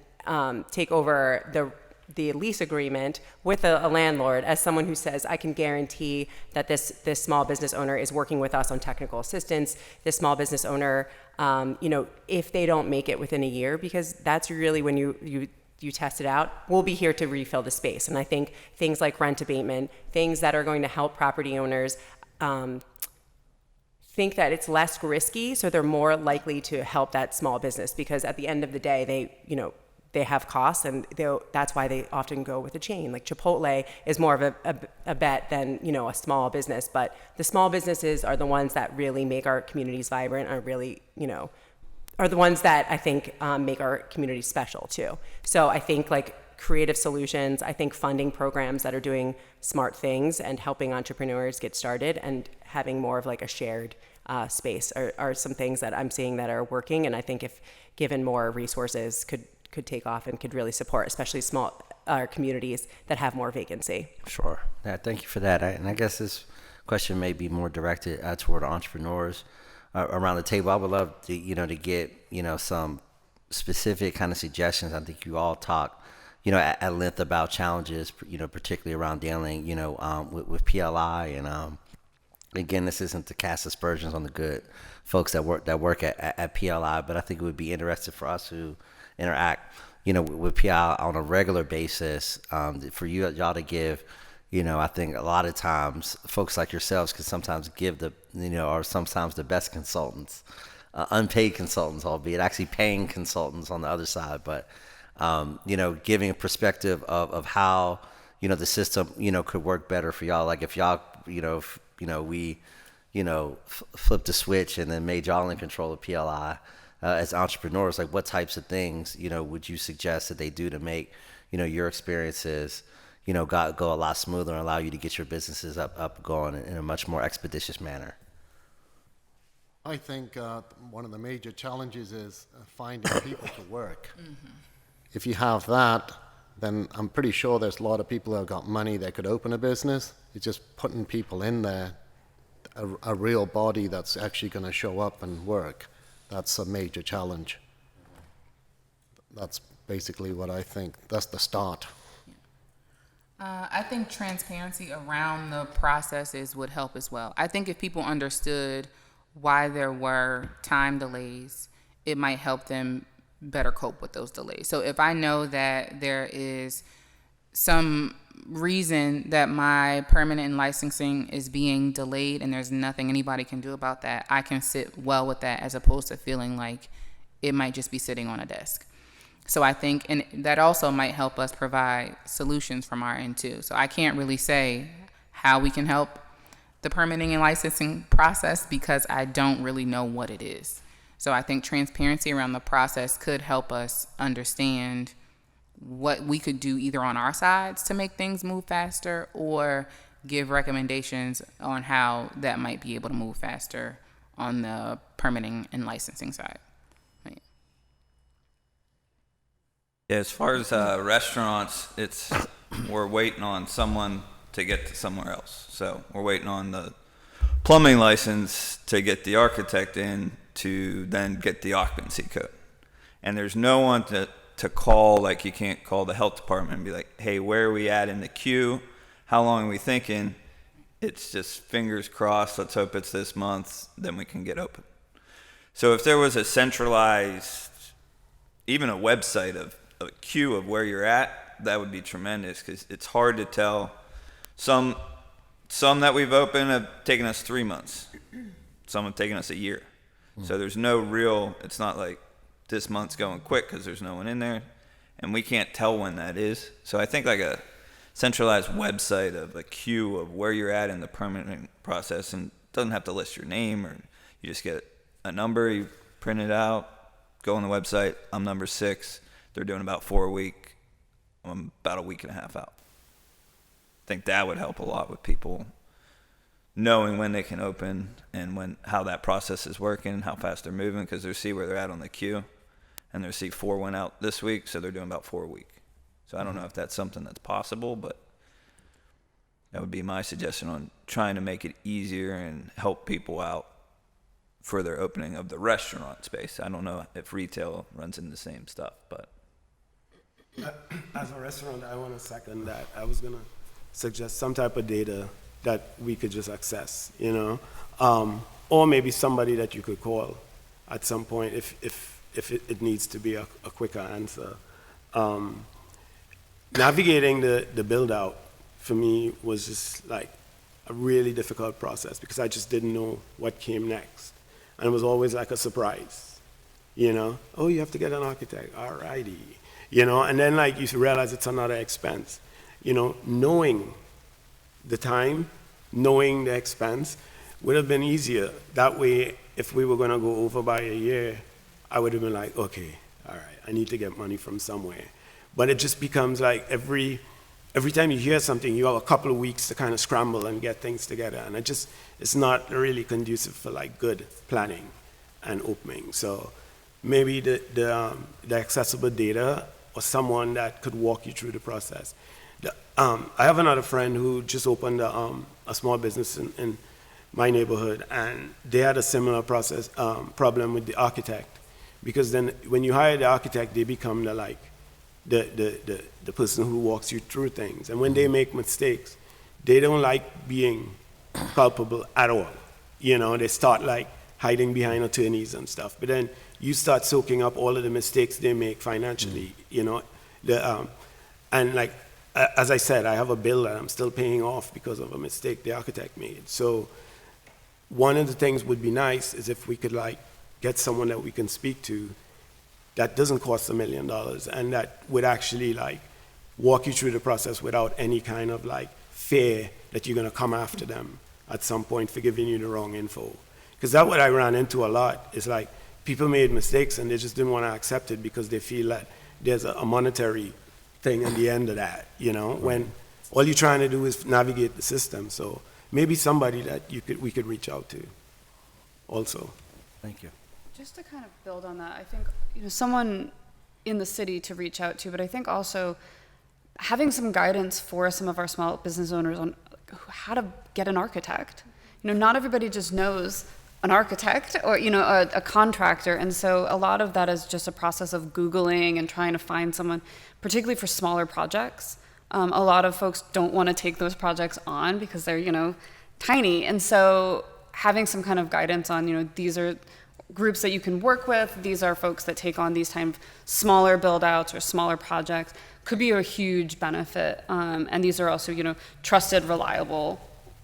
B: take over the the lease agreement with a landlord as someone who says, I can guarantee that this small business owner is working with us on technical assistance. This small business owner, if they don't make it within a year, because that's really when you test it out, we'll be here to refill the space. And I think things like rent abatement, things that are going to help property owners think that it's less risky, so they're more likely to help that small business, because at the end of the day, they have costs, and that's why they often go with a chain. Like Chipotle is more of a bet than a small business, but the small businesses are the ones that really make our communities vibrant, are really are the ones that I think make our community special too. So I think like creative solutions, I think funding programs that are doing smart things and helping entrepreneurs get started and having more of like a shared space are some things that I'm seeing that are working. And I think if given more resources could take off and could really support, especially small communities that have more vacancy.
H: Sure. Yeah, thank you for that. And I guess this question may be more directed toward entrepreneurs around the table. I would love to, to get, some specific kind of suggestions. I think you all talk, at length about challenges, particularly around dealing, with PLI. And again, this isn't to cast aspersions on the good folks that work at PLI, but I think it would be interesting for us who interact, with PLI on a regular basis, for y'all to give. I think a lot of times folks like yourselves can sometimes give or sometimes the best consultants, unpaid consultants, albeit actually paying consultants on the other side, but giving a perspective of how, the system, could work better for y'all. Like if y'all, we, flipped a switch and then made y'all in control of PLI as entrepreneurs, like what types of things, would you suggest that they do to make, your experiences, go a lot smoother and allow you to get your businesses up going in a much more expeditious manner?
F: I think one of the major challenges is finding people to work. Mm-hmm. If you have that, then I'm pretty sure there's a lot of people that have got money that could open a business. It's just putting people in there, a real body that's actually going to show up and work. That's a major challenge. That's basically what I think. That's the start.
G: I think transparency around the processes would help as well. I think if people understood why there were time delays, it might help them better cope with those delays. So if I know that there is some reason that my permanent licensing is being delayed and there's nothing anybody can do about that, I can sit well with that as opposed to feeling like it might just be sitting on a desk. So I think, and that also might help us provide solutions from our end too. So I can't really say how we can help the permitting and licensing process because I don't really know what it is. So I think transparency around the process could help us understand what we could do either on our sides to make things move faster or give recommendations on how that might be able to move faster on the permitting and licensing side.
D: Yeah, as far as restaurants, we're waiting on someone to get to somewhere else. So we're waiting on the plumbing license to get the architect in to then get the occupancy code. And there's no one to call, like you can't call the health department and be like, hey, where are we at in the queue? How long are we thinking? It's just fingers crossed, let's hope it's this month, then we can get open. So if there was a centralized, even a website of a queue of where you're at, that would be tremendous because it's hard to tell. Some that we've opened have taken us 3 months. Some have taken us a year. So there's no real, it's not like this month's going quick because there's no one in there and we can't tell when that is. So I think like a centralized website of a queue of where you're at in the permitting process, and it doesn't have to list your name, or you just get a number, you print it out, go on the website, I'm number 6. They're doing about 4 a week. I'm about a week and a half out. I think that would help a lot with people knowing when they can open and how that process is working, how fast they're moving, because they see where they're at on the queue, and they see 4 went out this week, so they're doing about 4 a week. So I don't know if that's something that's possible, but that would be my suggestion on trying to make it easier and help people out for their opening of the restaurant space. I don't know if retail runs into the same stuff, but
E: As a restaurant, I want to second that. I was going to suggest some type of data that we could just access, you know, or maybe somebody that you could call at some point if it needs to be a quicker answer. Navigating the build out for me was just like a really difficult process because I just didn't know what came next. And it was always like a surprise, you know? Oh, you have to get an architect, alrighty. You know, and then like you realize it's another expense. You know, knowing the time, knowing the expense would have been easier. That way, if we were gonna go over by a year, I would have been like, okay, all right, I need to get money from somewhere. But it just becomes like every time you hear something, you have a couple of weeks to kind of scramble and get things together. And it's not really conducive for like good planning and opening. So maybe the accessible data or someone that could walk you through the process. I have another friend who just opened a small business in my neighborhood, and they had a similar process problem with the architect, because then when you hire the architect, they become the person who walks you through things, and when they make mistakes, they don't like being culpable at all. You know, they start like hiding behind attorneys and stuff, but then you start soaking up all of the mistakes they make financially, you know. And like, as I said, I have a bill that I'm still paying off because of a mistake the architect made. So one of the things would be nice is if we could like get someone that we can speak to that doesn't cost $1 million and that would actually like walk you through the process without any kind of like fear that you're gonna come after them at some point for giving you the wrong info. Because that's what I ran into a lot, is like people made mistakes and they just didn't want to accept it because they feel that there's a monetary thing at the end of that, you know, when all you're trying to do is navigate the system. So maybe somebody that we could reach out to also.
H: Thank you.
C: Just to kind of build on that, I think, you know, someone in the city to reach out to, but I think also having some guidance for some of our small business owners on how to get an architect. You know, not everybody just knows an architect or, you know, a contractor. And so a lot of that is just a process of Googling and trying to find someone, particularly for smaller projects. A lot of folks don't want to take those projects on because they're, you know, tiny. And so having some kind of guidance on, you know, these are groups that you can work with, these are folks that take on these kind of smaller build outs or smaller projects, could be a huge benefit. And these are also, you know, trusted, reliable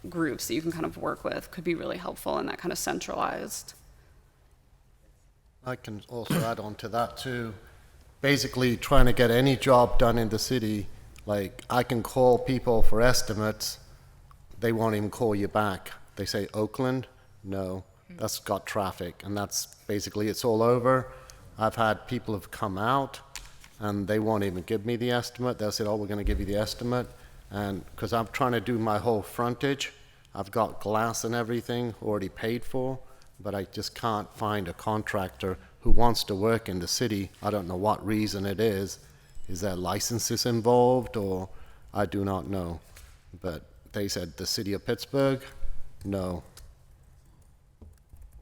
C: groups that you can kind of work with, could be really helpful in that kind of centralized.
F: I can also add on to that too. Basically trying to get any job done in the city, like I can call people for estimates, they won't even call you back. They say Oakland, no, that's got traffic, and that's basically, it's all over. I've had people have come out and they won't even give me the estimate. They'll say, oh, we're gonna give you the estimate. And because I'm trying to do my whole frontage, I've got glass and everything already paid for, but I just can't find a contractor who wants to work in the city. I don't know what reason it is. Is there licenses involved, or I do not know. But they said the city of Pittsburgh, no.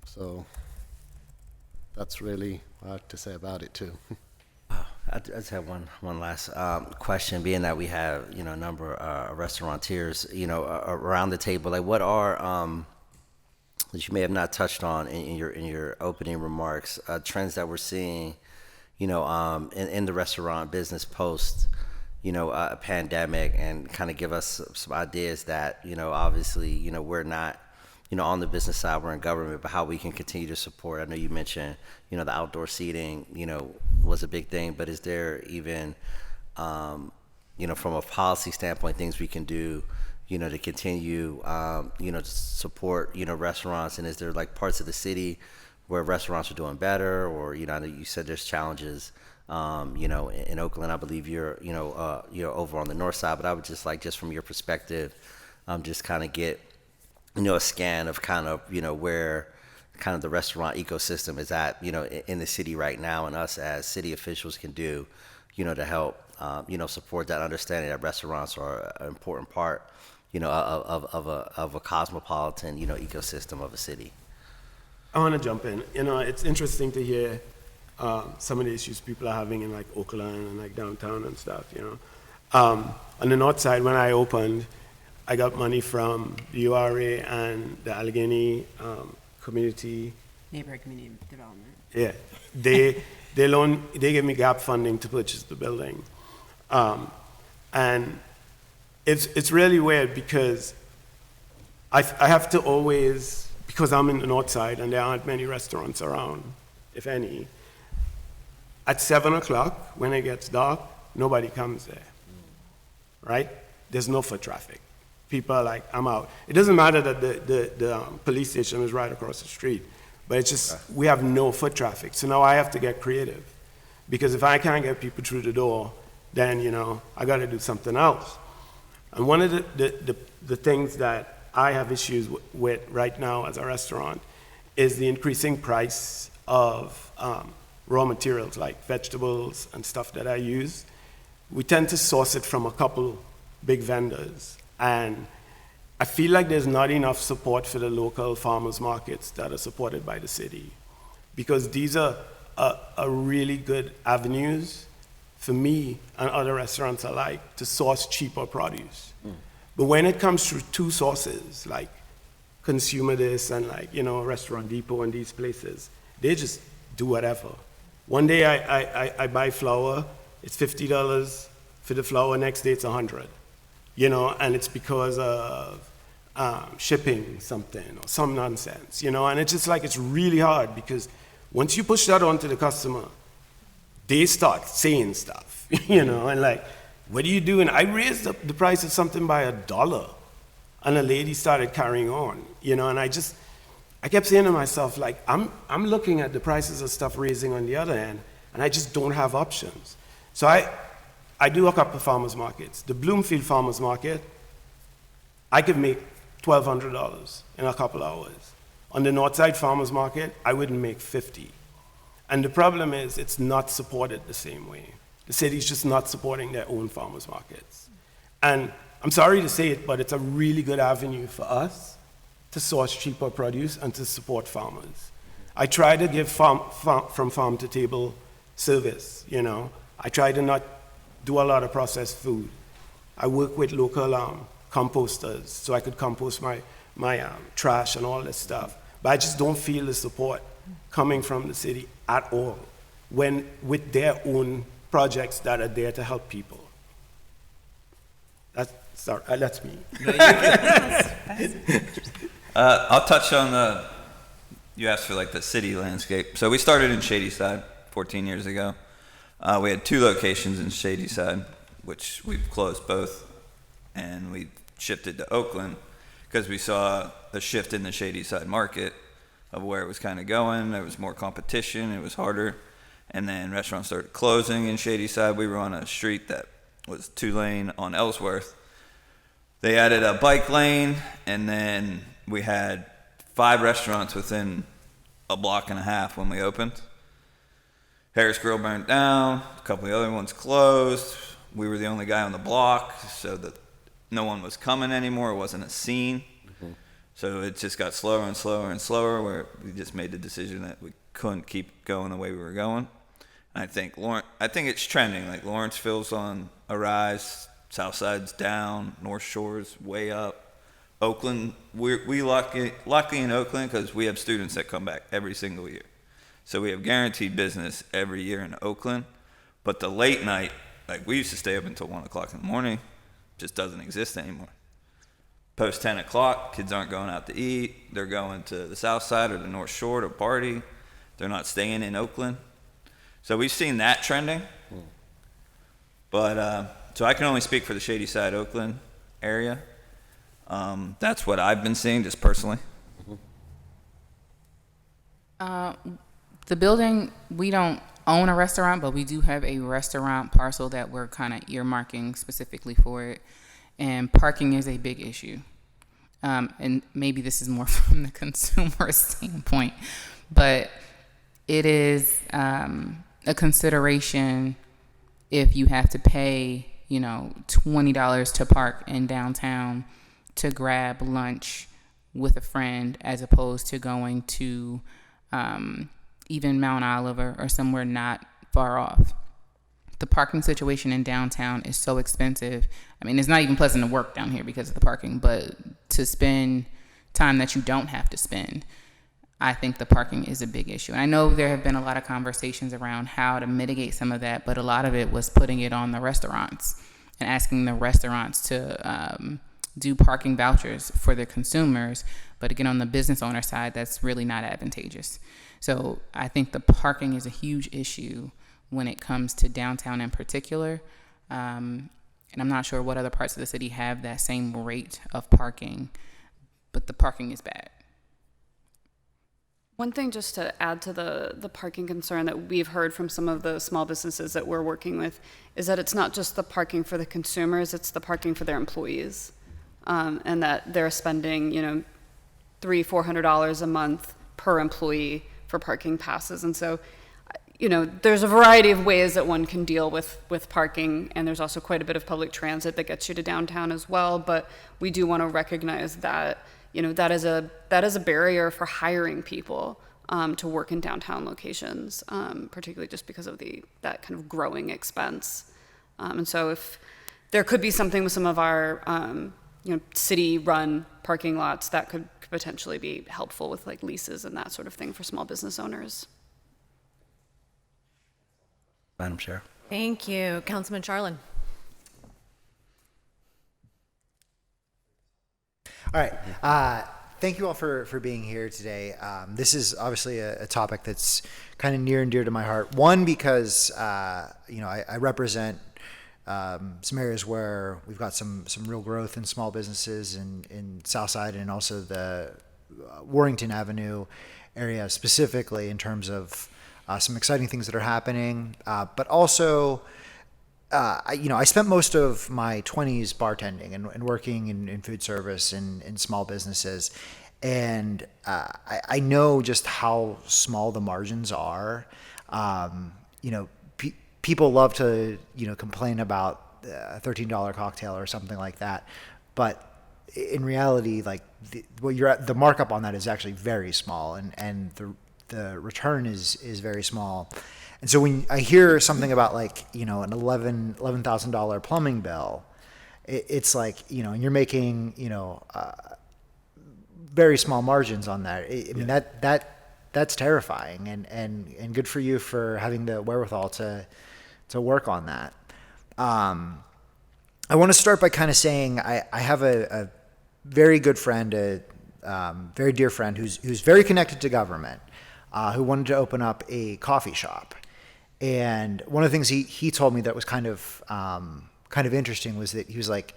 F: So that's really what I have to say about it too.
H: I just have one last question. Being that we have, you know, a number of restaurateurs, you know, around the table, like what are that you may have not touched on in your opening remarks, trends that we're seeing, you know, in the restaurant business post, you know, a pandemic, and kind of give us some ideas that, you know, obviously, you know, we're not, you know, on the business side, we're in government, but how we can continue to support. I know you mentioned, you know, the outdoor seating, you know, was a big thing, but is there even, you know, from a policy standpoint, things we can do, you know, to continue, you know, to support, you know, restaurants? And is there like parts of the city where restaurants are doing better, or, you know, I know you said there's challenges, you know, in Oakland, I believe you're over on the north side, but I would just like, just from your perspective, just kind of get, you know, a scan of kind of, you know, where kind of the restaurant ecosystem is at, you know, in the city right now, and us as city officials can do, you know, to help, you know, support that understanding that restaurants are an important part, you know, of a cosmopolitan, you know, ecosystem of a city.
E: I want to jump in. You know, it's interesting to hear some of the issues people are having in like Oakland and like downtown and stuff, you know. On the north side, when I opened, I got money from the URA and the Allegheny community.
B: Neighborhood community development.
E: Yeah, they gave me gap funding to purchase the building, and it's really weird because I have to always, because I'm in the north side and there aren't many restaurants around, if any. At 7 o'clock, when it gets dark, nobody comes there, right? There's no foot traffic. People are like, I'm out. It doesn't matter that the police station is right across the street, but it's just, we have no foot traffic. So now I have to get creative, because if I can't get people through the door, then, you know, I gotta do something else. And one of the things that I have issues with right now as a restaurant is the increasing price of raw materials like vegetables and stuff that I use. We tend to source it from a couple big vendors, and I feel like there's not enough support for the local farmers markets that are supported by the city, because these are really good avenues for me and other restaurants alike to source cheaper produce. But when it comes through two sources, like Consumer This and like, you know, Restaurant Depot and these places, they just do whatever. One day I buy flour, it's $50 for the flour, next day it's $100, you know, and it's because of shipping something or some nonsense, you know, and it's just like, it's really hard because once you push that onto the customer, they start saying stuff, you know, and like, what are you doing? I raised the price of something by $1, and a lady started carrying on, you know, and I kept saying to myself, like, I'm looking at the prices of stuff raising on the other end, and I just don't have options. So I do a couple of farmers markets. The Bloomfield Farmers Market, I could make $1,200 in a couple hours. On the Northside Farmers Market, I wouldn't make $50. And the problem is, it's not supported the same way. The city's just not supporting their own farmers markets. And I'm sorry to say it, but it's a really good avenue for us to source cheaper produce and to support farmers. I try to give from farm to table service, you know. I try to not do a lot of processed food. I work with local composters so I could compost my trash and all this stuff. But I just don't feel the support coming from the city at all when with their own projects that are there to help people. That's me.
D: I'll touch on you asked for like the city landscape. So we started in Shadyside 14 years ago. We had 2 locations in Shadyside, which we've closed both, and we shifted to Oakland because we saw a shift in the Shadyside market of where it was kind of going. There was more competition, it was harder, and then restaurants started closing in Shadyside. We were on a street that was 2-lane on Ellsworth. They added a bike lane, and then we had 5 restaurants within a block and a half when we opened. Harris Grill burned down, a couple of the other ones closed. We were the only guy on the block, so that no one was coming anymore. It wasn't a scene. Mm-hmm. So it just got slower and slower and slower, where we just made the decision that we couldn't keep going the way we were going. And I think it's trending. Like Lawrenceville's on a rise, Southside's down, North Shore's way up. Oakland, we lucky in Oakland because we have students that come back every single year. So we have guaranteed business every year in Oakland. But the late night, like we used to stay up until 1 o'clock in the morning, just doesn't exist anymore. Post 10 o'clock, kids aren't going out to eat. They're going to the South Side or the North Shore to party. They're not staying in Oakland. So we've seen that trending. But so I can only speak for the Shadyside, Oakland area. That's what I've been seeing just personally.
G: The building, we don't own a restaurant, but we do have a restaurant parcel that we're kind of earmarking specifically for it. And parking is a big issue. And maybe this is more from the consumer standpoint, but it is a consideration if you have to pay, $20 to park in downtown to grab lunch with a friend, as opposed to going to even Mount Olive or somewhere not far off. The parking situation in downtown is so expensive. I mean, it's not even pleasant to work down here because of the parking, but to spend time that you don't have to spend, I think the parking is a big issue. And I know there have been a lot of conversations around how to mitigate some of that, but a lot of it was putting it on the restaurants and asking the restaurants to do parking vouchers for their consumers. But again, on the business owner side, that's really not advantageous. So I think the parking is a huge issue when it comes to downtown in particular. And I'm not sure what other parts of the city have that same rate of parking, but the parking is bad.
C: One thing just to add to the parking concern that we've heard from some of the small businesses that we're working with is that it's not just the parking for the consumers, it's the parking for their employees. And that they're spending, $300-400 a month per employee for parking passes. And so, there's a variety of ways that one can deal with parking, and there's also quite a bit of public transit that gets you to downtown as well. But we do want to recognize that, that is a barrier for hiring people to work in downtown locations, particularly just because of that kind of growing expense. And so if there could be something with some of our city-run parking lots that could potentially be helpful with like leases and that sort of thing for small business owners.
H: Madam Chair.
A: Thank you. Councilman Charlin.
I: All right. Thank you all for being here today. This is obviously a topic that's kind of near and dear to my heart. One, because I represent some areas where we've got some real growth in small businesses in Southside and also the Warrington Avenue area specifically in terms of some exciting things that are happening, but also I spent most of my 20s bartending and working in food service and in small businesses. And I know just how small the margins are. People love to, complain about a $13 cocktail or something like that. But in reality, like the markup on that is actually very small, and the return is very small. And so when I hear something about like, an $11,000 plumbing bill, it's like, and you're making, very small margins on that. I mean, that's terrifying, and good for you for having the wherewithal to work on that. I want to start by kind of saying I have a very good friend, a very dear friend who's very connected to government, who wanted to open up a coffee shop. And one of the things he told me that was kind of interesting was that he was like,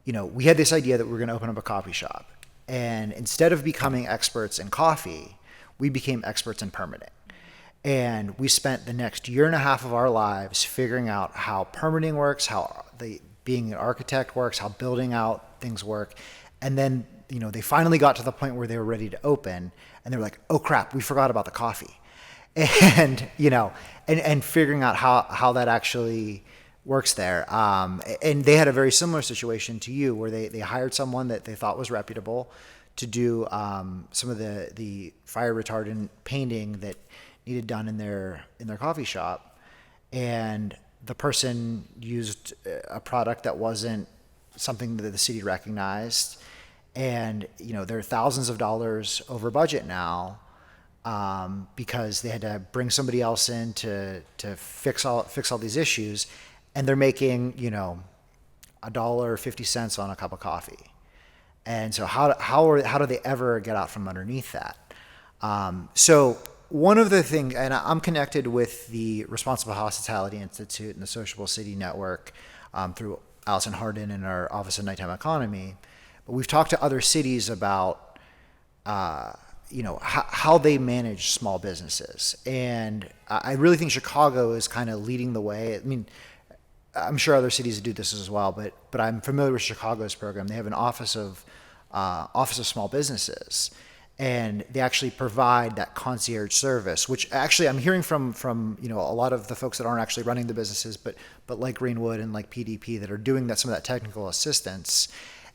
I: we had this idea that we were going to open up a coffee shop. And instead of becoming experts in coffee, we became experts in permitting. And we spent the next year and a half of our lives figuring out how permitting works, how being an architect works, how building out things work. And then, they finally got to the point where they were ready to open, and they were like, oh crap, we forgot about the coffee. And, and figuring out how that actually works there. And they had a very similar situation to you, where they hired someone that they thought was reputable to do some of the fire retardant painting that needed done in their coffee shop. And the person used a product that wasn't something that the city recognized. And, they're thousands of dollars over budget now, because they had to bring somebody else in to fix all these issues, and they're making $1.50 on a cup of coffee. And so how do they ever get out from underneath that? So one of the things, and I'm connected with the Responsible Hospitality Institute and the Sociable City Network through Allison Hardin and our Office of Nighttime Economy, but we've talked to other cities about how they manage small businesses. And I really think Chicago is kind of leading the way. I mean, I'm sure other cities do this as well, but I'm familiar with Chicago's program. They have an Office of Small Businesses, and they actually provide that concierge service, which actually I'm hearing from a lot of the folks that aren't actually running the businesses, but like Greenwood and like PDP that are doing some of that technical assistance.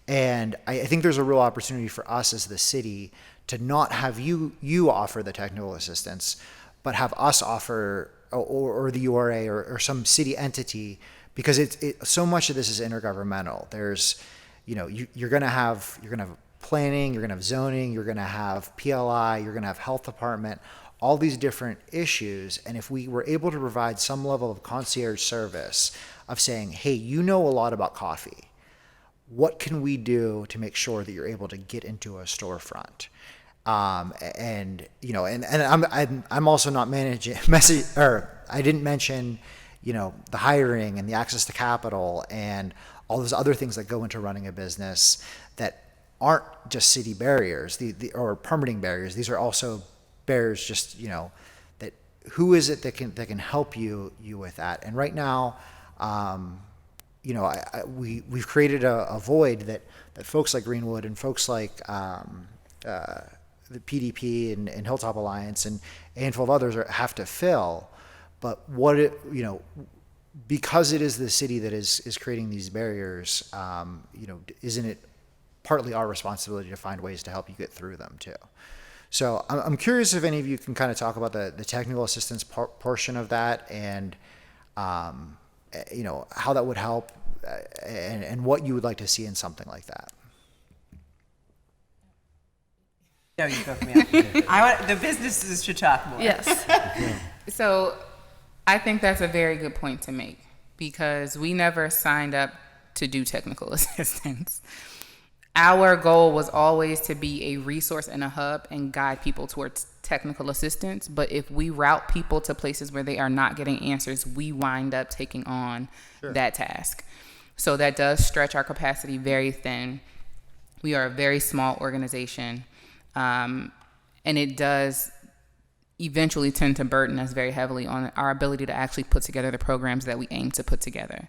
I: And I think there's a real opportunity for us as the city to not have you offer the technical assistance, but have us offer, or the URA or some city entity, because so much of this is intergovernmental. There's, you're going to have planning, you're going to have zoning, you're going to have PLI, you're going to have health department, all these different issues. And if we were able to provide some level of concierge service of saying, hey, you know a lot about coffee, what can we do to make sure that you're able to get into a storefront? And I'm also not managing I didn't mention, the hiring and the access to capital and all those other things that go into running a business that aren't just city barriers, or permitting barriers. These are also barriers, just, that who is it that can help you with that? And right now, we've created a void that folks like Greenwood and folks like the PDP and Hilltop Alliance and a handful of others have to fill. But because it is the city that is creating these barriers, isn't it partly our responsibility to find ways to help you get through them too? So I'm curious if any of you can kind of talk about the technical assistance portion of that, and how that would help, and what you would like to see in something like that.
B: No, you go for me. The businesses should talk more.
C: Yes.
G: So I think that's a very good point to make, because we never signed up to do technical assistance. Our goal was always to be a resource and a hub and guide people towards technical assistance. But if we route people to places where they are not getting answers, we wind up taking on that task. So that does stretch our capacity very thin. We are a very small organization, and it does eventually tend to burden us very heavily on our ability to actually put together the programs that we aim to put together.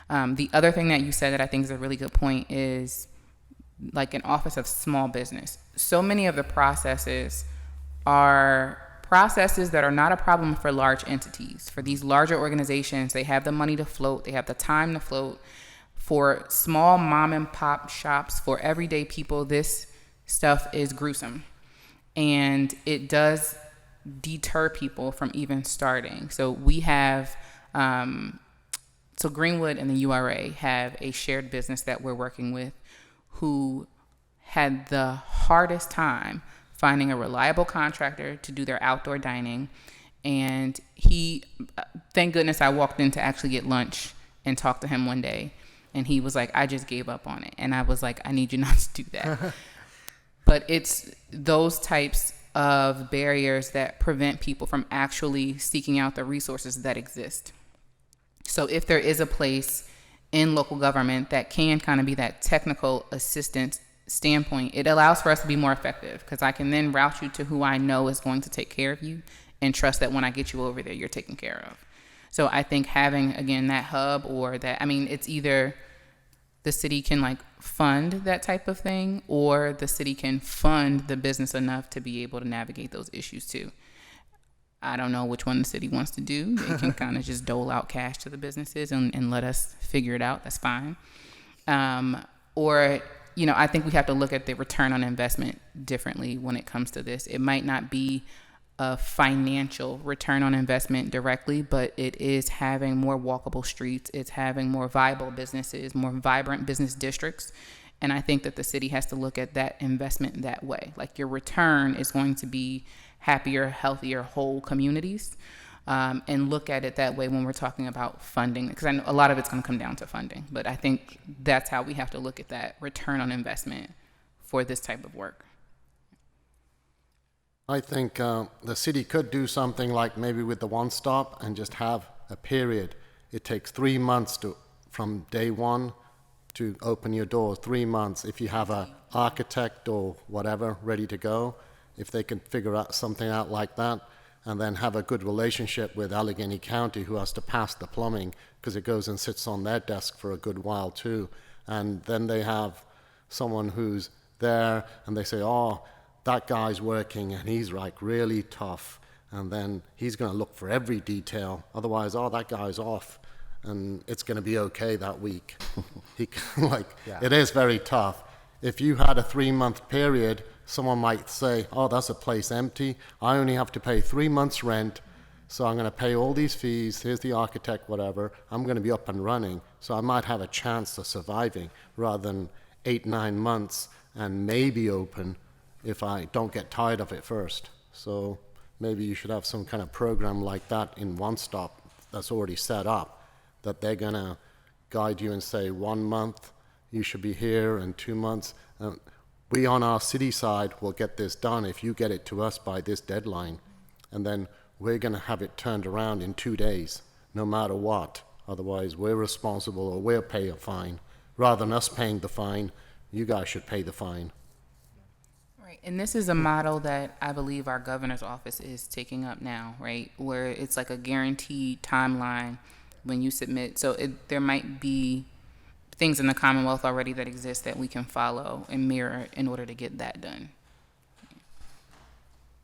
G: The other thing that you said that I think is a really good point is like an Office of Small Business. So many of the processes are processes that are not a problem for large entities. For these larger organizations, they have the money to float, they have the time to float. For small mom and pop shops, for everyday people, this stuff is gruesome. And it does deter people from even starting. So we have, so Greenwood and the URA have a shared business that we're working with, who had the hardest time finding a reliable contractor to do their outdoor dining. And thank goodness I walked in to actually get lunch and talk to him one day. And he was like, I just gave up on it. And I was like, I need you not to do that. But it's those types of barriers that prevent people from actually seeking out the resources that exist. So if there is a place in local government that can kind of be that technical assistance standpoint, it allows for us to be more effective, because I can then route you to who I know is going to take care of you and trust that when I get you over there, you're taken care of. So I think having, again, that hub, or that, it's either the city can like fund that type of thing, or the city can fund the business enough to be able to navigate those issues too. I don't know which one the city wants to do. They can kind of just dole out cash to the businesses and let us figure it out. That's fine. Or, I think we have to look at the return on investment differently when it comes to this. It might not be a financial return on investment directly, but it is having more walkable streets. It's having more viable businesses, more vibrant business districts. And I think that the city has to look at that investment that way. Like, your return is going to be happier, healthier, whole communities, and look at it that way when we're talking about funding, because I know a lot of it's going to come down to funding. But I think that's how we have to look at that return on investment for this type of work.
F: I think the city could do something like maybe with the One Stop and just have a period. It takes 3 months from day one to open your doors. 3 months. If you have an architect or whatever ready to go, if they can figure out something out like that, and then have a good relationship with Allegheny County, who has to pass the plumbing, because it goes and sits on their desk for a good while too. And then they have someone who's there and they say, oh, that guy's working and he's like really tough, and then he's going to look for every detail. Otherwise, oh, that guy's off and it's going to be okay that week. It is very tough. If you had a 3-month period someone might say, oh, that's a place empty. I only have to pay 3 months rent, so I'm going to pay all these fees. Here's the architect, whatever. I'm going to be up and running. So I might have a chance of surviving rather than 8, 9 months and maybe open if I don't get tired of it first. So maybe you should have some kind of program like that in One Stop that's already set up, that they're going to guide you and say 1 month you should be here and 2 months. We on our city side will get this done if you get it to us by this deadline. And then we're going to have it turned around in 2 days, no matter what. Otherwise, we're responsible or we'll pay a fine. Rather than us paying the fine, you guys should pay the fine.
G: Right, and this is a model that I believe our governor's office is taking up now, right? Where it's like a guaranteed timeline when you submit. So there might be things in the Commonwealth already that exist that we can follow and mirror in order to get that done.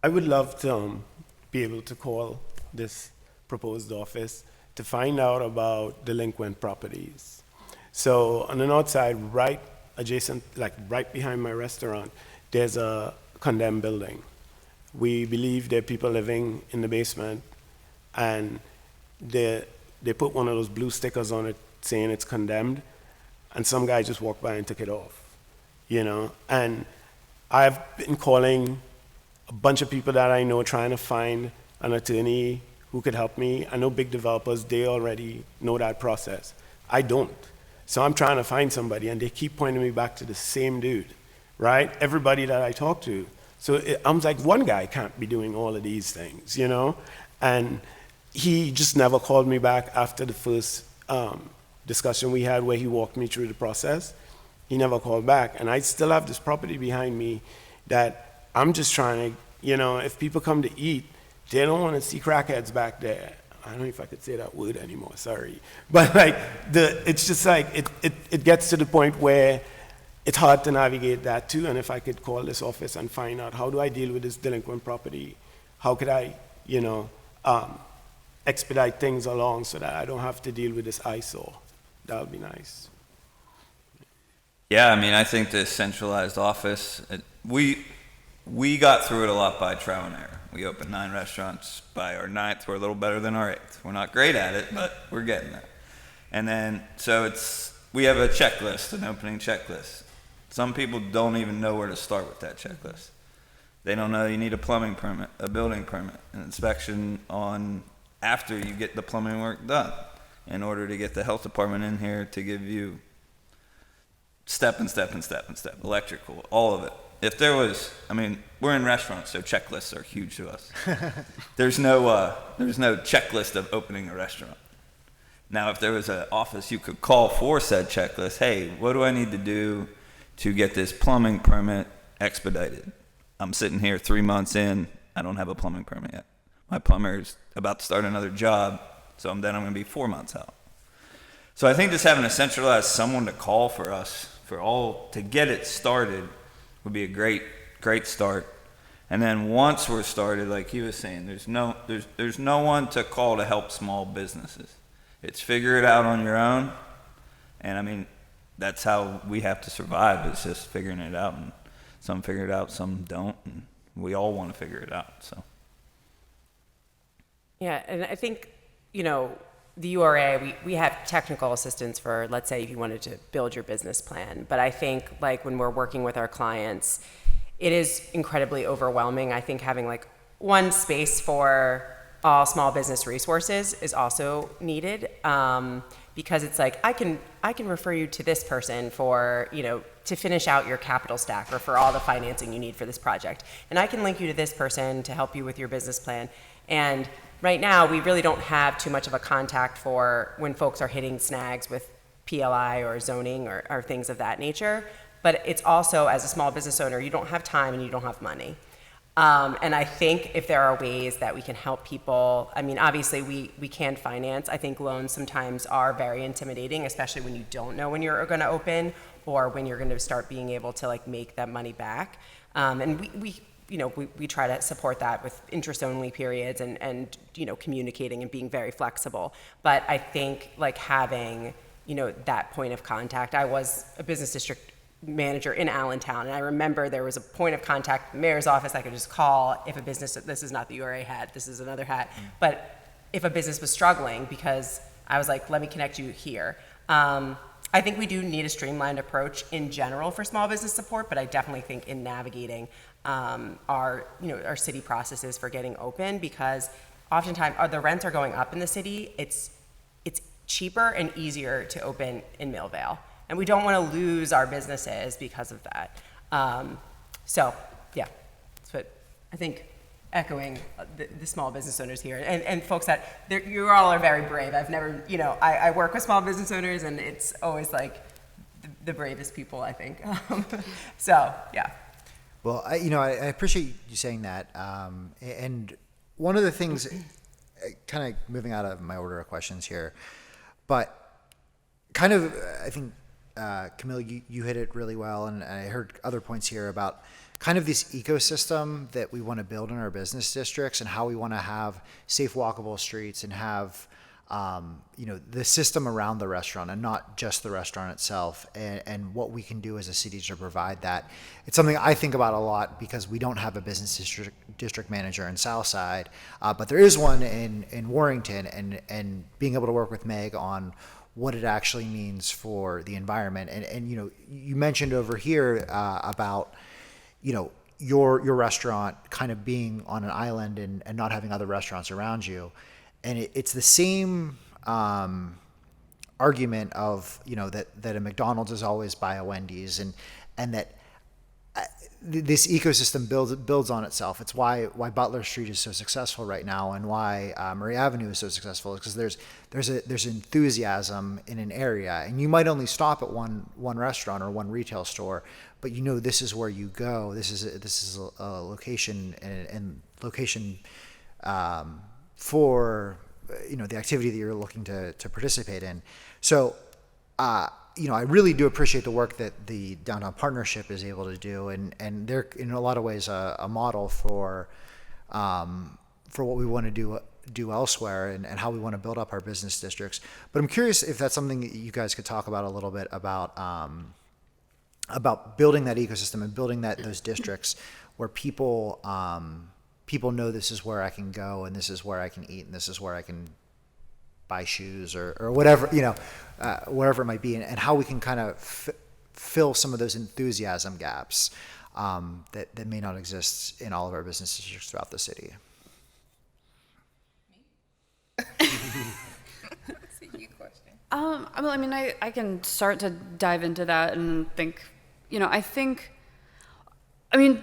E: I would love to be able to call this proposed office to find out about delinquent properties. So on the north side, right adjacent, like right behind my restaurant, there's a condemned building. We believe there are people living in the basement, and they put one of those blue stickers on it saying it's condemned, and some guy just walked by and took it off, you know? And I've been calling a bunch of people that I know trying to find an attorney who could help me. I know big developers, they already know that process. I don't. So I'm trying to find somebody, and they keep pointing me back to the same dude, right? Everybody that I talk to. So I'm like, one guy can't be doing all of these things, you know? And he just never called me back after the first discussion we had where he walked me through the process. He never called back. And I still have this property behind me that I'm just trying to, you know, if people come to eat, they don't want to see crackheads back there. I don't know if I could say that word anymore, sorry. But like, it's just like, it gets to the point where it's hard to navigate that too. And if I could call this office and find out, how do I deal with this delinquent property? How could I, you know, expedite things along so that I don't have to deal with this eyesore? That would be nice.
D: Yeah, I mean, I think this centralized office, we got through it a lot by trial and error. We opened 9 restaurants. By our 9th, we're a little better than our 8th. We're not great at it, but we're getting there. And then, so we have a checklist, an opening checklist. Some people don't even know where to start with that checklist. They don't know you need a plumbing permit, a building permit, an inspection on after you get the plumbing work done in order to get the health department in here to give you step and step and step and step, electrical, all of it. If there was, I mean, we're in restaurants, so checklists are huge to us. There's no checklist of opening a restaurant. Now, if there was an office you could call for said checklist, hey, what do I need to do to get this plumbing permit expedited? I'm sitting here 3 months in, I don't have a plumbing permit yet. My plumber's about to start another job, so I'm going to be 4 months out. So I think just having a centralized someone to call for us, to get it started, would be a great start. And then once we're started, like he was saying, there's no one to call to help small businesses. It's figure it out on your own. And I mean, that's how we have to survive, is just figuring it out. And some figure it out, some don't. And we all want to figure it out, so.
B: Yeah, and I think, you know, the URA, we have technical assistance for, let's say, if you wanted to build your business plan. But I think, like, when we're working with our clients, it is incredibly overwhelming. I think having, like, one space for all small business resources is also needed, because it's like, I can refer you to this person for, you know, to finish out your capital stack or for all the financing you need for this project. And I can link you to this person to help you with your business plan. And right now, we really don't have too much of a contact for when folks are hitting snags with PLI or zoning or things of that nature. But it's also, as a small business owner, you don't have time and you don't have money. And I think if there are ways that we can help people, I mean, obviously we can finance. I think loans sometimes are very intimidating, especially when you don't know when you're going to open or when you're going to start being able to, like, make that money back. And we try to support that with interest-only periods and you know, communicating and being very flexible. But I think, like, having, you know, that point of contact. I was a business district manager in Allentown, and I remember there was a point of contact, the mayor's office, I could just call if a business, this is not the URA hat, this is another hat, but if a business was struggling, because I was like, let me connect you here. I think we do need a streamlined approach in general for small business support, but I definitely think in navigating our city processes for getting open, because oftentimes the rents are going up in the city. It's cheaper and easier to open in Millvale, and we don't want to lose our businesses because of that. So yeah, that's what I think. Echoing the small business owners here and folks that you all are very brave. I've never, I work with small business owners, and it's always like the bravest people, I think. So yeah.
I: Well, I appreciate you saying that. And one of the things, kind of moving out of my order of questions here, but kind of, I think, Camille, you hit it really well, and I heard other points here about kind of this ecosystem that we want to build in our business districts, and how we want to have safe, walkable streets, and have the system around the restaurant, and not just the restaurant itself, and what we can do as a city to provide that. It's something I think about a lot, because we don't have a business district manager in Southside, but there is one in Warrington, and being able to work with Meg on what it actually means for the environment. And you mentioned over here about your restaurant kind of being on an island and not having other restaurants around you. And it's the same argument of, that a McDonald's is always by a Wendy's, and that this ecosystem builds on itself. It's why Butler Street is so successful right now, and why Murray Avenue is so successful, because there's enthusiasm in an area, and you might only stop at one restaurant or one retail store, but this is where you go. This is a location and location for the activity that you're looking to participate in. So I really do appreciate the work that the Downtown Partnership is able to do, and they're in a lot of ways a model for what we want to do elsewhere, and how we want to build up our business districts. But I'm curious if that's something that you guys could talk about a little bit about building that ecosystem and building those districts where people know this is where I can go, and this is where I can eat, and this is where I can buy shoes or whatever, wherever it might be, and how we can kind of fill some of those enthusiasm gaps that may not exist in all of our business districts throughout the city.
C: That's a you question. I can start to dive into that and think,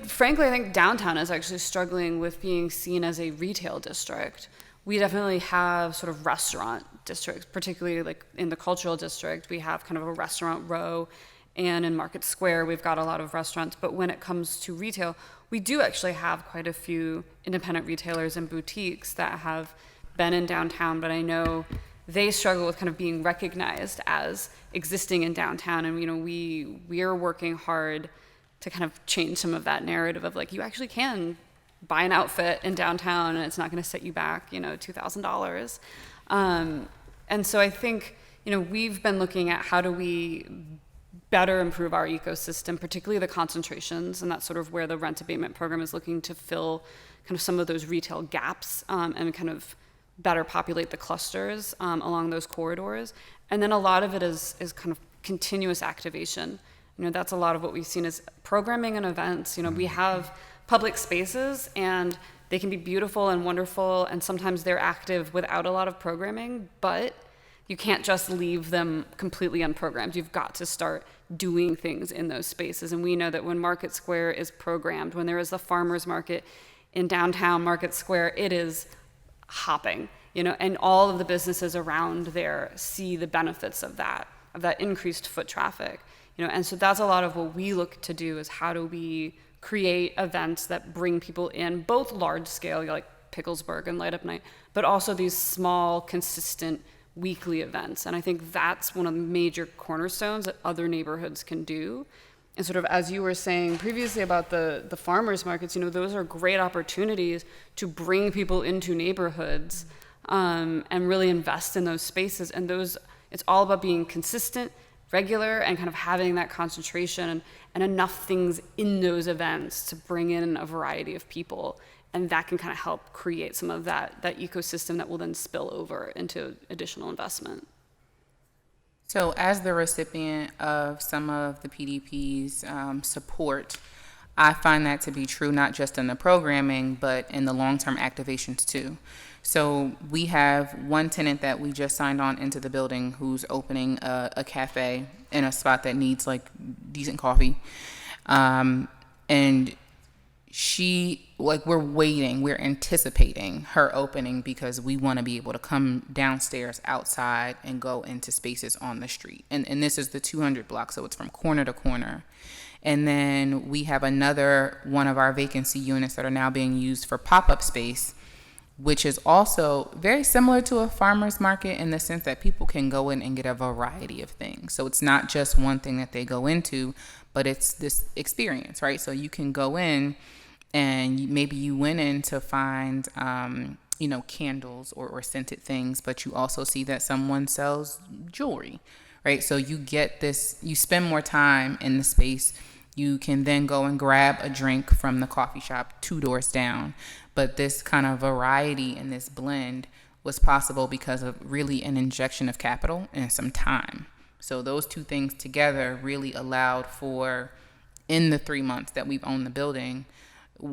C: frankly, I think downtown is actually struggling with being seen as a retail district. We definitely have sort of restaurant districts, particularly like in the cultural district. We have kind of a restaurant row, and in Market Square, we've got a lot of restaurants. But when it comes to retail, we do actually have quite a few independent retailers and boutiques that have been in downtown, but I know they struggle with kind of being recognized as existing in downtown. And, we are working hard to kind of change some of that narrative of like, you actually can buy an outfit in downtown and it's not going to set you back, $2,000. And so I think, we've been looking at how do we better improve our ecosystem, particularly the concentrations, and that's sort of where the rent abatement program is looking to fill kind of some of those retail gaps, and kind of better populate the clusters along those corridors. And then a lot of it is kind of continuous activation. That's a lot of what we've seen is programming and events. We have public spaces, and they can be beautiful and wonderful, and sometimes they're active without a lot of programming, but you can't just leave them completely unprogrammed. You've got to start doing things in those spaces. And we know that when Market Square is programmed, when there is the farmers market in downtown Market Square, it is hopping, and all of the businesses around there see the benefits of that increased foot traffic, and so that's a lot of what we look to do is how do we create events that bring people in, both large scale, like Picklesburg and Light Up Night, but also these small, consistent weekly events. And I think that's one of the major cornerstones that other neighborhoods can do. And sort of as you were saying previously about the farmers markets, those are great opportunities to bring people into neighborhoods and really invest in those spaces. And it's all about being consistent regular and kind of having that concentration and enough things in those events to bring in a variety of people. And that can kind of help create some of that ecosystem that will then spill over into additional investment.
G: So as the recipient of some of the PDP's support, I find that to be true not just in the programming, but in the long-term activations too. So we have one tenant that we just signed on into the building who's opening a cafe in a spot that needs like decent coffee. And we're anticipating her opening because we want to be able to come downstairs outside and go into spaces on the street. And this is the 200 block, so it's from corner to corner. And then we have another one of our vacancy units that are now being used for pop-up space, which is also very similar to a farmer's market in the sense that people can go in and get a variety of things. So it's not just one thing that they go into, but it's this experience, right? So you can go in and maybe you went in to find, candles or scented things, but you also see that someone sells jewelry, right? So you get this, you spend more time in the space. You can then go and grab a drink from the coffee shop 2 doors down. But this kind of variety and this blend was possible because of really an injection of capital and some time. So those two things together really allowed for, in the 3 months that we've owned the building,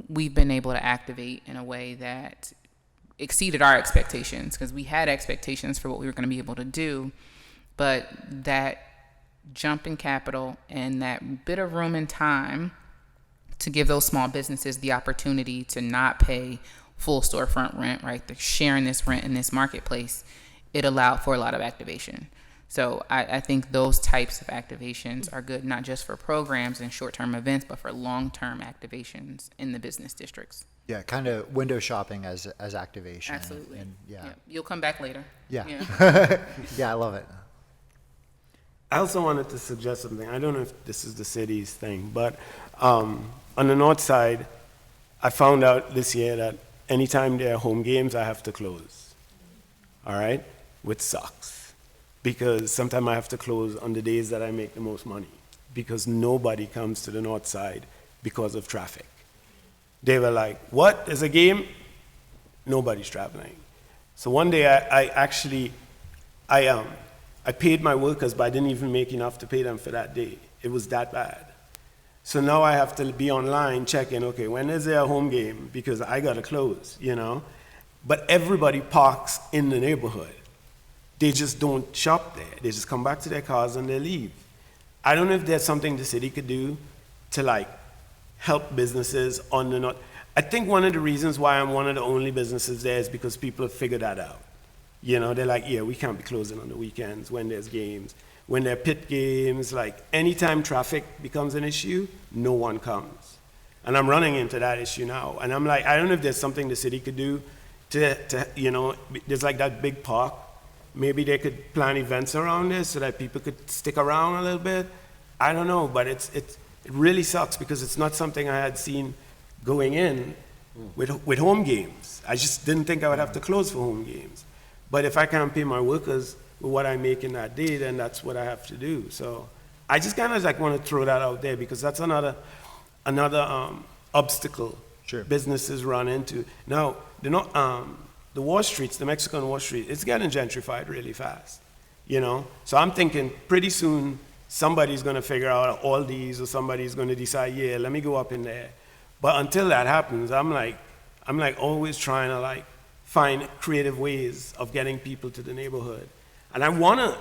G: we've been able to activate in a way that exceeded our expectations, because we had expectations for what we were going to be able to do, but that jump in capital and that bit of room and time to give those small businesses the opportunity to not pay full storefront rent, right? They're sharing this rent in this marketplace. It allowed for a lot of activation. So I think those types of activations are good, not just for programs and short-term events, but for long-term activations in the business districts.
I: Yeah, kind of window shopping as activation.
G: Absolutely.
I: And yeah.
G: You'll come back later.
I: Yeah.
G: Yeah.
I: Yeah, I love it.
E: I also wanted to suggest something. I don't know if this is the city's thing, but on the north side, I found out this year that anytime there are home games, I have to close. All right? Which sucks. Because sometimes I have to close on the days that I make the most money. Because nobody comes to the north side because of traffic. They were like, what? There's a game? Nobody's traveling. So one day I paid my workers, but I didn't even make enough to pay them for that day. It was that bad. So now I have to be online checking, okay, when is there a home game? Because I got to close, But everybody parks in the neighborhood. They just don't shop there. They just come back to their cars and they leave. I don't know if there's something the city could do to help businesses on the north. I think one of the reasons why I'm one of the only businesses there is because people have figured that out. They're like, yeah, we can't be closing on the weekends when there's games. When there are pit games, anytime traffic becomes an issue, no one comes. And I'm running into that issue now. And I'm like, I don't know if there's something the city could do to there's that big park. Maybe they could plan events around this so that people could stick around a little bit. I don't know, but it really sucks because it's not something I had seen going in with home games. I just didn't think I would have to close for home games. But if I can't pay my workers with what I make in that day, then that's what I have to do. So I just kind of want to throw that out there because that's another obstacle businesses run into. Now, the Wall Streets, the Mexican Wall Street, it's getting gentrified really fast, So I'm thinking pretty soon somebody's going to figure out all these, or somebody's going to decide, yeah, let me go up in there. But until that happens, I'm always trying to find creative ways of getting people to the neighborhood. And I want to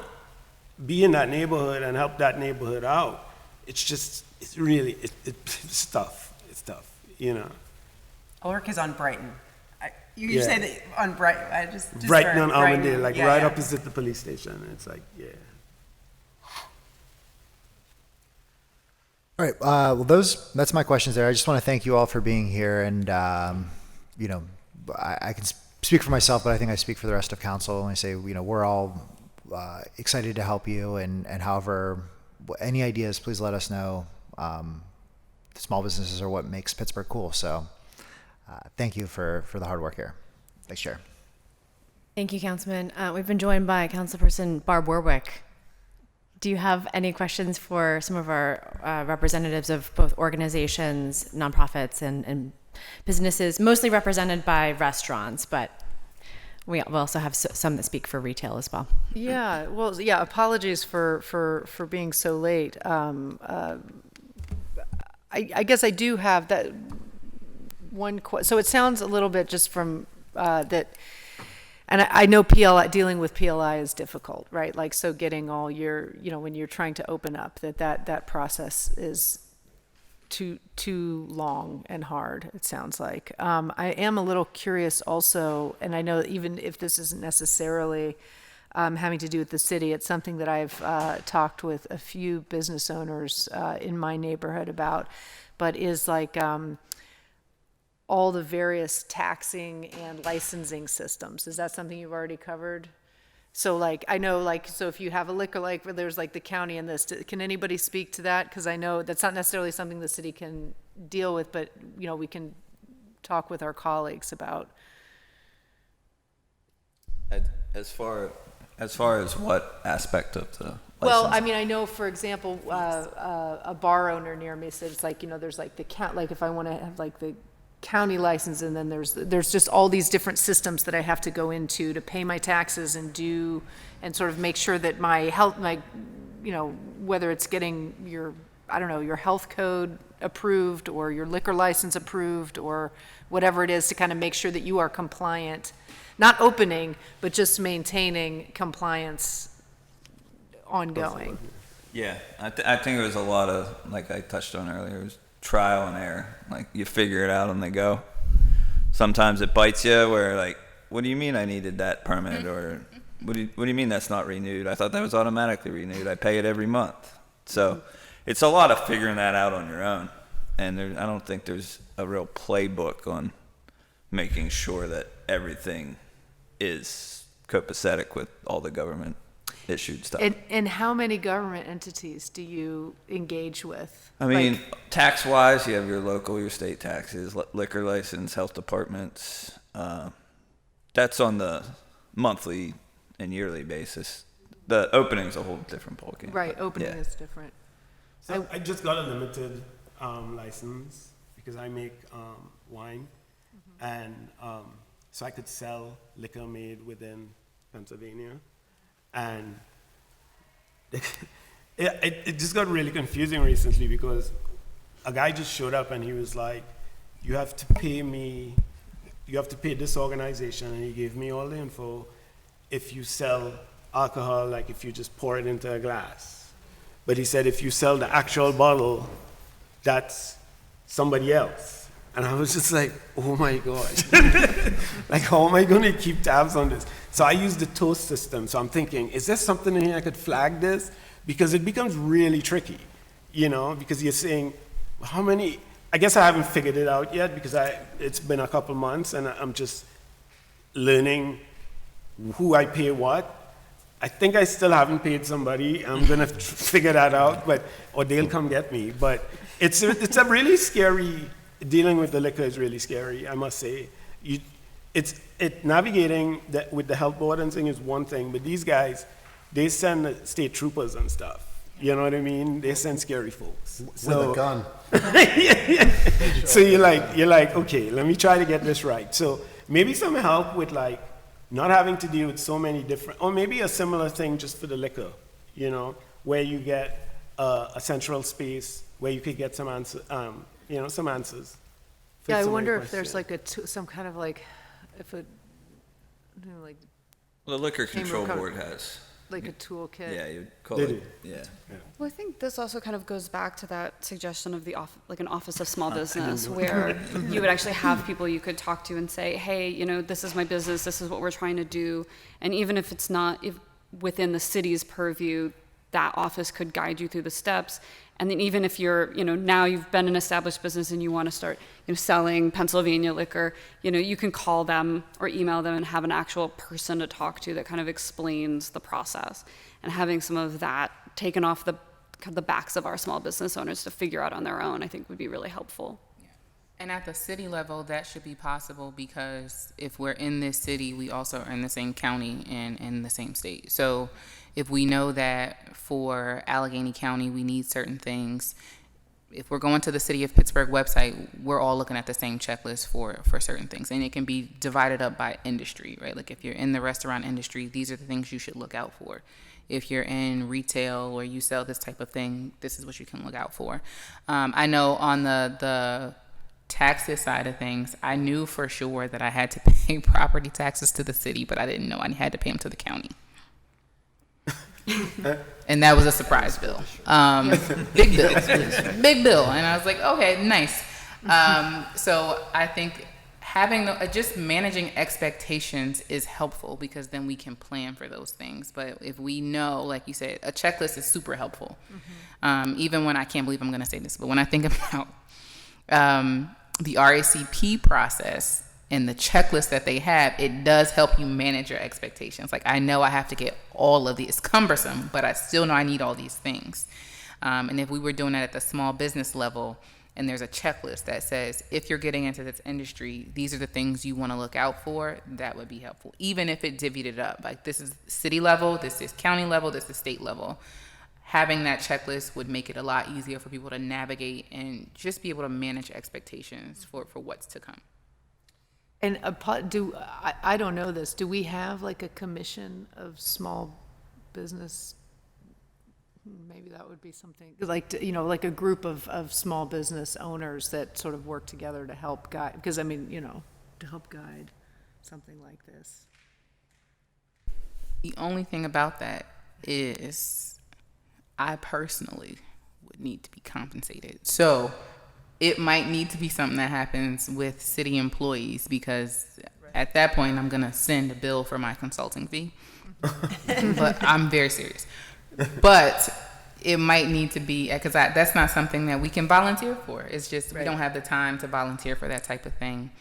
E: be in that neighborhood and help that neighborhood out. It's tough. It's tough,
B: Ulrich is on Brighton. You say that on Brighton. I just
E: Brighton on Armandale,
B: right
E: opposite the police station. It's yeah.
I: All right. Well, that's my questions there. I just want to thank you all for being here. And, I can speak for myself, but I think I speak for the rest of council when I say, we're all excited to help you. And however, any ideas, please let us know. Small businesses are what makes Pittsburgh cool. So thank you for the hard work here. Thanks, Chair.
A: Thank you, Councilman. We've been joined by Councilperson Barb Warwick do you have any questions for some of our representatives of both organizations, nonprofits, and businesses, mostly represented by restaurants, but we also have some that speak for retail as well.
J: Yeah, well, yeah, apologies for being so late. I guess I do have that one question. So it sounds a little bit just from that, and I know dealing with PLI is difficult, right? Like, so getting all your, when you're trying to open up, that process is too long and hard, it sounds like. I am a little curious also, and I know even if this isn't necessarily having to do with the city, it's something that I've talked with a few business owners in my neighborhood about, but is like all the various taxing and licensing systems. Is that something you've already covered? So like, I know like, so if you have a liquor, like where there's like the county and this, can anybody speak to that? Because I know that's not necessarily something the city can deal with, but we can talk with our colleagues about.
D: As far as what aspect of the license?
J: Well, I mean, I know, for example, a bar owner near me said it's like, there's like the count, like if I want to have like the county license, and then there's just all these different systems that I have to go into to pay my taxes and sort of make sure that my health, whether it's getting your health code approved or your liquor license approved or whatever it is, to kind of make sure that you are compliant, not opening, but just maintaining compliance ongoing.
D: Yeah, I think it was a lot of, like I touched on earlier, it was trial and error. Like, you figure it out on the go. Sometimes it bites you where, like, what do you mean I needed that permit? Or what do you mean that's not renewed? I thought that was automatically renewed. I pay it every month. So it's a lot of figuring that out on your own. And I don't think there's a real playbook on making sure that everything is copacetic with all the government issued stuff.
J: And how many government entities do you engage with?
D: I mean, tax-wise, you have your local, your state taxes, liquor license, health departments. That's on the monthly and yearly basis. The opening's a whole different ballgame.
J: Right, opening is different.
E: So I just got a limited license because I make wine, and so I could sell liquor made within Pennsylvania. And it just got really confusing recently because a guy just showed up and he was like, you have to pay this organization, and he gave me all the info if you sell alcohol, like if you just pour it into a glass. But he said if you sell the actual bottle, that's somebody else. And I was just like, oh my God. Like, how am I going to keep tabs on this? So I use the toast system. So I'm thinking, is there something in here I could flag this? Because it becomes really tricky, because you're saying, how many, I guess I haven't figured it out yet because it's been a couple months and I'm just learning who I pay what. I think I still haven't paid somebody. I'm going to figure that out, or they'll come get me. But it's a really scary, dealing with the liquor is really scary, I must say. Navigating with the health board and thing is one thing, but these guys, they send state troopers and stuff. You know what I mean? They send scary folks.
F: With a gun.
E: So you're like, okay, let me try to get this right. So maybe some help with like not having to deal with so many different, or maybe a similar thing just for the liquor, where you get a central space where you could get some answers. Some answers.
J: Yeah, I wonder if there's like some kind of like, like.
D: Well, the Liquor Control Board has.
J: Like a toolkit.
D: Yeah, you'd call it. Yeah.
C: Well, I think this also kind of goes back to that suggestion of an office of small business, where you would actually have people you could talk to and say, hey, this is my business, this is what we're trying to do. And even if it's not within the city's purview, that office could guide you through the steps. And then even if you're, now you've been an established business and you want to start, selling Pennsylvania liquor, you can call them or email them and have an actual person to talk to that kind of explains the process. And having some of that taken off the backs of our small business owners to figure out on their own, I think would be really helpful.
G: And at the city level, that should be possible because if we're in this city, we also are in the same county and in the same state. So if we know that for Allegheny County we need certain things, if we're going to the City of Pittsburgh website, we're all looking at the same checklist for certain things. And it can be divided up by industry, right? Like if you're in the restaurant industry, these are the things you should look out for. If you're in retail or you sell this type of thing, this is what you can look out for. I know on the taxes side of things, I knew for sure that I had to pay property taxes to the city, but I didn't know I had to pay them to the county. And that was a surprise bill. Big bill. Big bill. And I was like, okay, nice. So I think having just managing expectations is helpful because then we can plan for those things. But if we know, like you said, a checklist is super helpful. Even when I can't believe I'm going to say this, but when I think about the RACP process and the checklist that they have, it does help you manage your expectations. Like, I know I have to get all of these. It's cumbersome, but I still know I need all these things. And if we were doing that at the small business level, and there's a checklist that says, if you're getting into this industry, these are the things you want to look out for, that would be helpful. Even if it divvied it up, like this is city level, this is county level, this is state level. Having that checklist would make it a lot easier for people to navigate and just be able to manage expectations for what's to come.
J: And I don't know this, do we have like a commission of small business? Maybe that would be something, like, you know, like a group of small business owners that sort of work together to help guide, because I mean, you know, to help guide something like this.
G: The only thing about that is I personally would need to be compensated. So it might need to be something that happens with city employees, because at that point I'm going to send a bill for my consulting fee. But I'm very serious. But it might need to be, because that's not something that we can volunteer for. It's just we don't have the time to volunteer for that type of thing.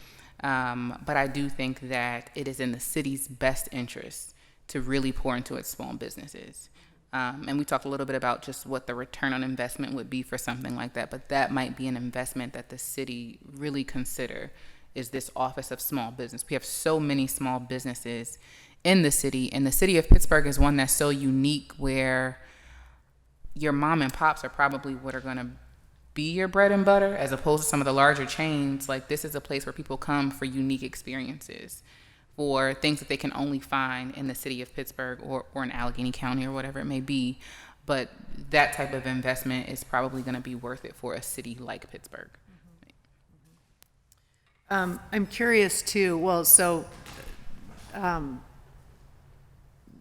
G: But I do think that it is in the city's best interest to really pour into its small businesses. And we talked a little bit about just what the return on investment would be for something like that. But that might be an investment that the city really consider, is this Office of Small Business. We have so many small businesses in the city, and the city of Pittsburgh is one that's so unique, where your mom and pops are probably what are going to be your bread and butter, as opposed to some of the larger chains. Like, this is a place where people come for unique experiences, for things that they can only find in the city of Pittsburgh or in Allegheny County or whatever it may be. But that type of investment is probably going to be worth it for a city like Pittsburgh.
J: I'm curious too, well, so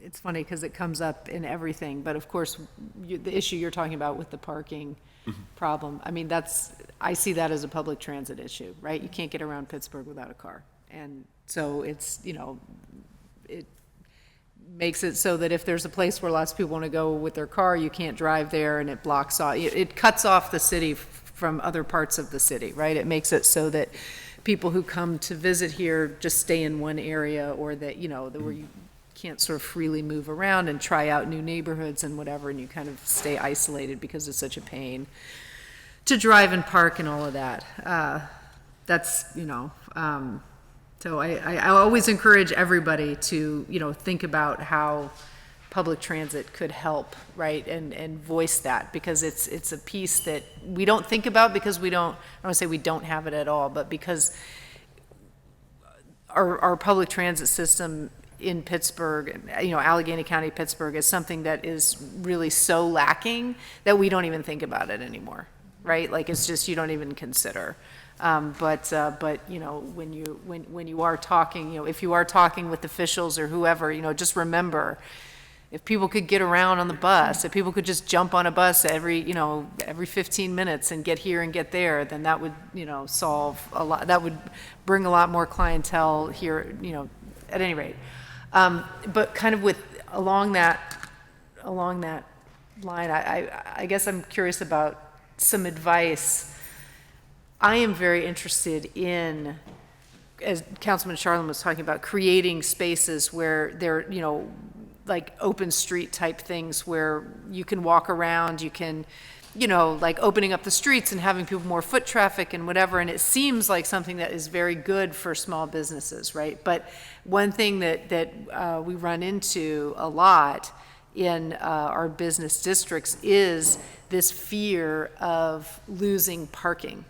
J: it's funny because it comes up in everything, but of course, the issue you're talking about with the parking problem, I mean, I see that as a public transit issue, right? You can't get around Pittsburgh without a car. And so it's, you know, it makes it so that if there's a place where lots of people want to go with their car, you can't drive there, and it blocks off, it cuts off the city from other parts of the city, right? It makes it so that people who come to visit here just stay in one area, or that, you know, where you can't sort of freely move around and try out new neighborhoods and whatever, and you kind of stay isolated because it's such a pain to drive and park and all of that. That's, you know, so I always encourage everybody to, you know, think about how public transit could help, right, and voice that, because it's a piece that we don't think about, because I don't want to say we don't have it at all, but because our public transit system in Pittsburgh, you know, Allegheny County, Pittsburgh, is something that is really so lacking that we don't even think about it anymore, right? Like, it's just, you don't even consider. But you know, when you are talking, you know, if you are talking with officials or whoever, you know, just remember, if people could get around on the bus, if people could just jump on a bus every 15 minutes and get here and get there, then that would, you know, solve a lot. That would bring a lot more clientele here, you know, at any rate. But kind of along that line, I guess I'm curious about some advice. I am very interested in, as Councilman Charlin was talking about, creating spaces where there, you know, like open street type things where you can walk around, you can, you know, like opening up the streets and having people more foot traffic and whatever. And it seems like something that is very good for small businesses, right? But one thing that we run into a lot in our business districts is this fear of losing parking,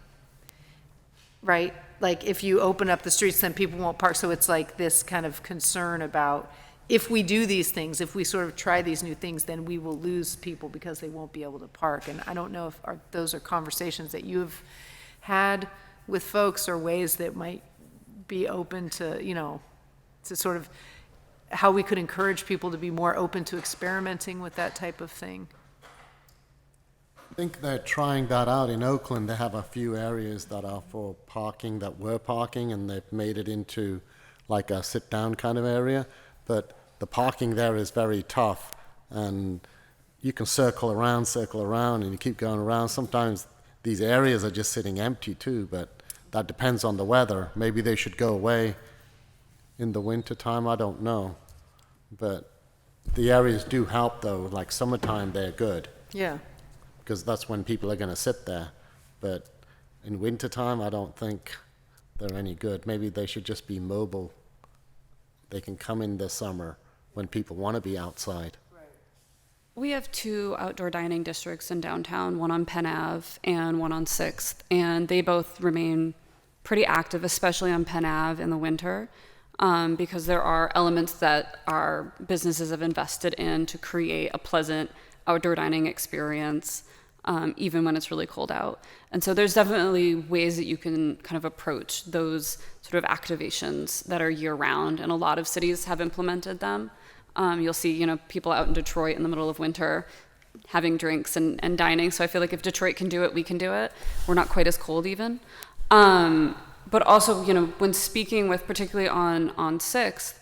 J: right? Like if you open up the streets, then people won't park. So it's like this kind of concern about if we do these things, if we sort of try these new things, then we will lose people because they won't be able to park. And I don't know if those are conversations that you've had with folks or ways that might be open to, you know, to sort of how we could encourage people to be more open to experimenting with that type of thing.
F: I think they're trying that out in Oakland. They have a few areas that are for parking, that were parking, and they've made it into like a sit-down kind of area. But the parking there is very tough, and you can circle around, and you keep going around. Sometimes these areas are just sitting empty too, but that depends on the weather. Maybe they should go away in the winter time, I don't know. But the areas do help though, like summertime they're good,
J: Yeah.
F: because that's when people are gonna sit there. But in wintertime, I don't think they're any good. Maybe they should just be mobile. They can come in the summer when people wanna be outside.
C: We have 2 outdoor dining districts in downtown, one on Penn Ave and one on 6th, and they both remain pretty active, especially on Penn Ave in the winter, because there are elements that our businesses have invested in to create a pleasant outdoor dining experience, even when it's really cold out. And so there's definitely ways that you can kind of approach those sort of activations that are year-round, and a lot of cities have implemented them. You'll see, you know, people out in Detroit in the middle of winter having drinks and dining. So I feel like if Detroit can do it, we can do it. We're not quite as cold even. But also, you know, when speaking with, particularly on 6th,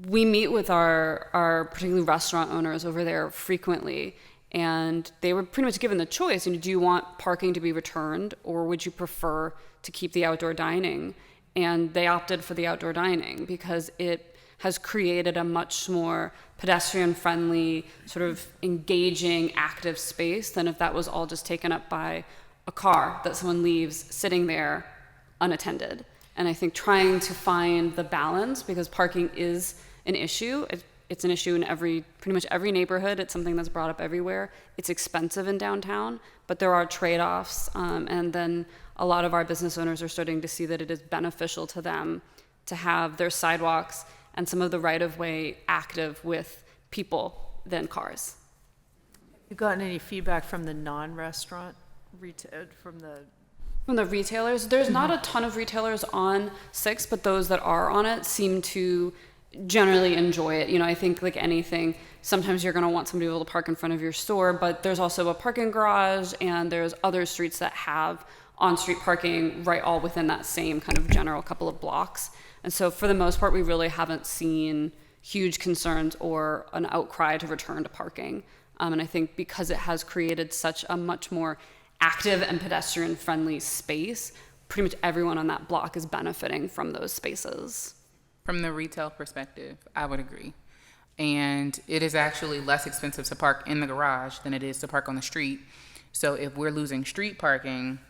C: we meet with our particularly restaurant owners over there frequently. And they were pretty much given the choice, you know, do you want parking to be returned or would you prefer to keep the outdoor dining? And they opted for the outdoor dining because it has created a much more pedestrian-friendly, sort of engaging, active space than if that was all just taken up by a car that someone leaves sitting there unattended. And I think trying to find the balance, because parking is an issue. It's an issue in pretty much every neighborhood. It's something that's brought up everywhere. It's expensive in downtown, but there are trade-offs. And then a lot of our business owners are starting to see that it is beneficial to them to have their sidewalks and some of the right-of-way active with people than cars.
J: Have you gotten any feedback from the non-restaurant retail, from the
C: retailers? There's not a ton of retailers on 6, but those that are on it seem to generally enjoy it. You know, I think like anything, sometimes you're gonna want somebody to be able to park in front of your store, but there's also a parking garage and there's other streets that have on-street parking right all within that same kind of general couple of blocks. And so for the most part, we really haven't seen huge concerns or an outcry to return to parking. And I think because it has created such a much more active and pedestrian-friendly space, pretty much everyone on that block is benefiting from those spaces.
G: From the retail perspective, I would agree. And it is actually less expensive to park in the garage than it is to park on the street. So if we're losing street parking,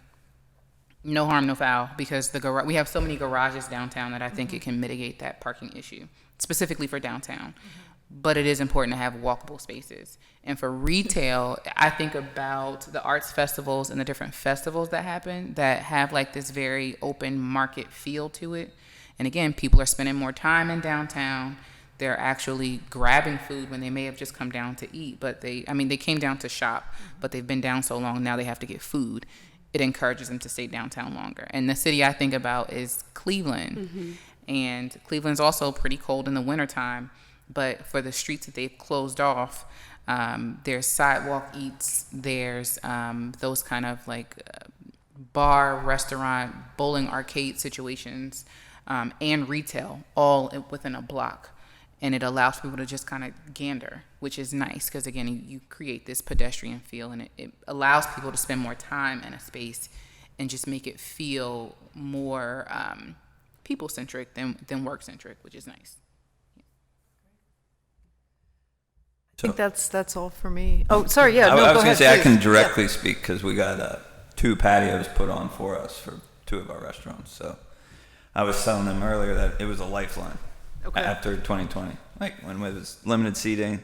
G: no harm, no foul, because we have so many garages downtown that I think it can mitigate that parking issue, specifically for downtown. But it is important to have walkable spaces. And for retail, I think about the arts festivals and the different festivals that happen that have like this very open market feel to it. And again, people are spending more time in downtown. They're actually grabbing food when they may have just come down to eat, but they came down to shop, but they've been down so long, now they have to get food. It encourages them to stay downtown longer. And the city I think about is Cleveland. And Cleveland's also pretty cold in the wintertime, but for the streets that they've closed off, there's sidewalk eats, there's those kind of like bar, restaurant, bowling, arcade situations, and retail all within a block. And it allows people to just kind of gander, which is nice because, again, you create this pedestrian feel, and it allows people to spend more time in a space and just make it feel more people-centric than work-centric, which is nice.
J: I think that's all for me. Oh, sorry, yeah,
D: I
J: no,
D: was
J: go
D: going to
J: ahead,
D: say I
J: please.
D: can directly speak because we got 2 patios put on for us for 2 of our restaurants. So I was telling them earlier that it was a lifeline.
J: Okay.
D: After 2020, like when it was limited seating,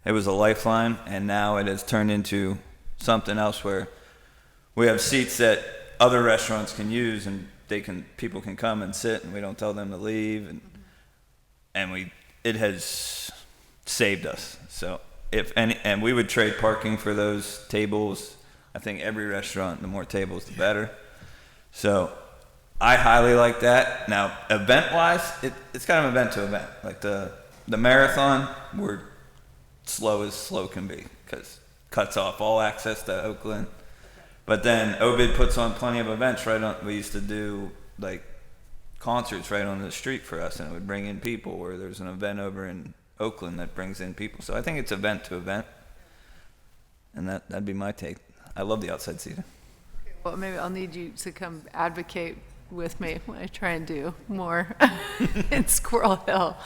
D: it was a lifeline, and now it has turned into something else where we have seats that other restaurants can use, and people can come and sit, and we don't tell them to leave, and it has saved us. So and we would trade parking for those tables. I think every restaurant, the more tables, the better. So I highly like that. Now, event-wise, it's kind of event to event. Like the marathon, we're slow as slow can be because cuts off all access to Oakland. But then OBID puts on plenty of events right on. We used to do like concerts right on the street for us, and it would bring in people. Where there's an event over in Oakland that brings in people. So I think it's event to event, and that'd be my take. I love the outside seating.
J: Well, maybe I'll need you to come advocate with me when I try and do more in Squirrel Hill,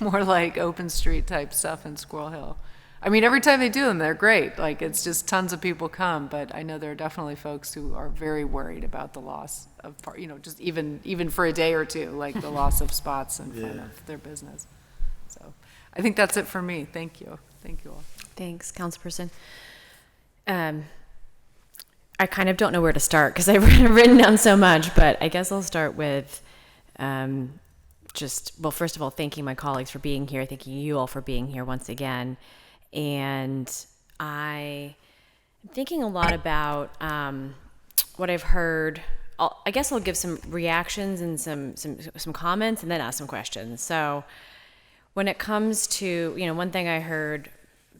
J: more like open street type stuff in Squirrel Hill. I mean, every time they do them, they're great. Like, it's just tons of people come, but I know there are definitely folks who are very worried about the loss of, just even for a day or two, like the loss of spots in front of their business. So I think that's it for me. Thank you. Thank you all.
A: Thanks, Councilperson. I kind of don't know where to start because I've written down so much, but I guess I'll start with first of all, thanking my colleagues for being here, thanking you all for being here once again. And I'm thinking a lot about what I've heard. I guess I'll give some reactions and some comments and then ask some questions. So when it comes to, one thing I heard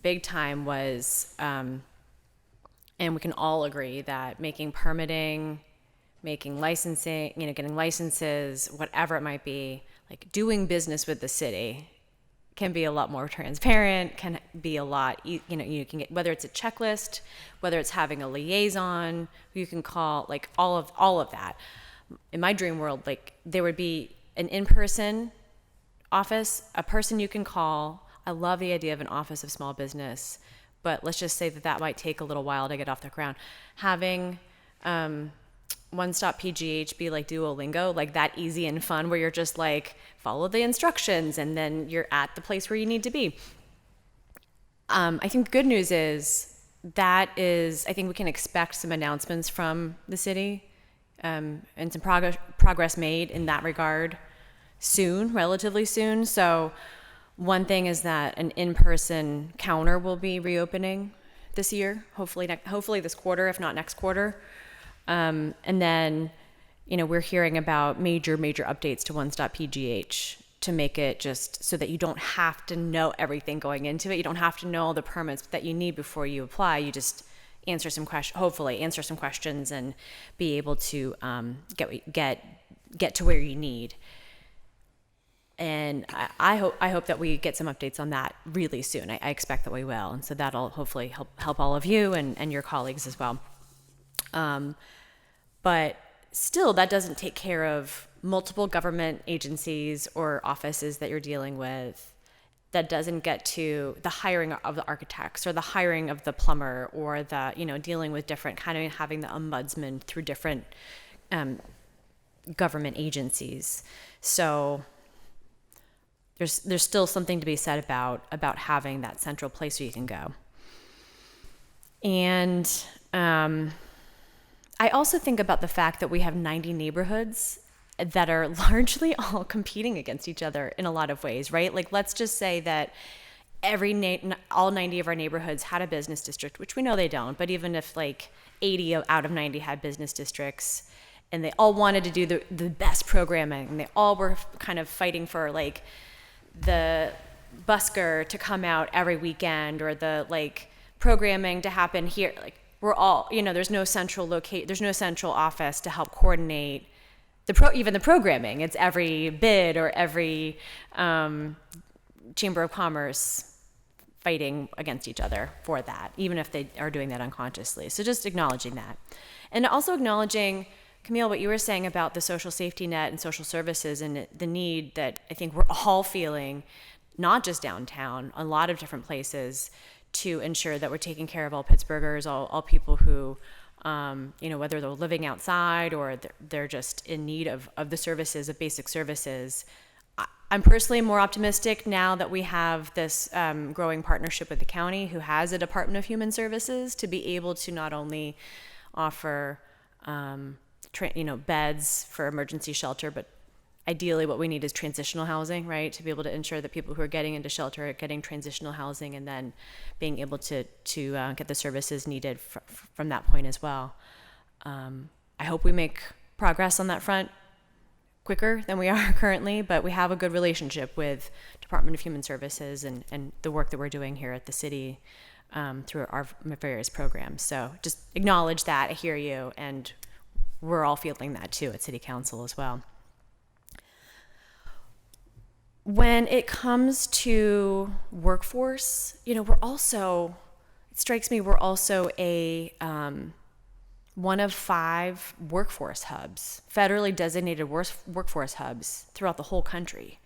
A: big time was, and we can all agree that making permitting, making licensing, getting licenses, whatever it might be, like doing business with the city can be a lot more transparent, can be a lot, you can get, whether it's a checklist, whether it's having a liaison, who you can call, like all of that. In my dream world, like there would be an in-person office, a person you can call. I love the idea of an office of small business, but let's just say that might take a little while to get off the ground. Having One Stop PGH be like Duolingo, like that easy and fun where you're just like, follow the instructions and then you're at the place where you need to be. I think the good news is I think we can expect some announcements from the city and some progress made in that regard soon, relatively soon. So one thing is that an in-person counter will be reopening this year, hopefully this quarter, if not next quarter. And then, we're hearing about major updates to One Stop PGH to make it just so that you don't have to know everything going into it. You don't have to know all the permits that you need before you apply. You just hopefully answer some questions and be able to get to where you need. And I hope that we get some updates on that really soon. I expect that we will. And so that'll hopefully help all of you and your colleagues as well. But still, that doesn't take care of multiple government agencies or offices that you're dealing with. That doesn't get to the hiring of the architects or the hiring of the plumber or the, dealing with different, kind of having the ombudsman through different government agencies. So there's still something to be said about having that central place where you can go. And I also think about the fact that we have 90 neighborhoods that are largely all competing against each other in a lot of ways, right? Like, let's just say that all 90 of our neighborhoods had a business district, which we know they don't, but even if like 80 out of 90 had business districts and they all wanted to do the best programming and they all were kind of fighting for like the busker to come out every weekend or the like programming to happen here, like we're all, there's no central office to help coordinate even the programming. It's every bid or every Chamber of Commerce fighting against each other for that, even if they are doing that unconsciously. So just acknowledging that. And also acknowledging, Camille, what you were saying about the social safety net and social services and the need that I think we're all feeling, not just downtown, a lot of different places, to ensure that we're taking care of all Pittsburghers, all people who, whether they're living outside or they're just in need of the services, of basic services. I'm personally more optimistic now that we have this growing partnership with the county, who has a Department of Human Services, to be able to not only offer beds for emergency shelter, but ideally what we need is transitional housing, right? To be able to ensure that people who are getting into shelter are getting transitional housing, and then being able to get the services needed from that point as well. I hope we make progress on that front quicker than we are currently, but we have a good relationship with Department of Human Services and the work that we're doing here at the city through our various programs. So just acknowledge that. I hear you, and we're all feeling that too at City Council as well. When it comes to workforce, it strikes me we're also a one of 5 workforce hubs, federally designated workforce hubs throughout the whole country.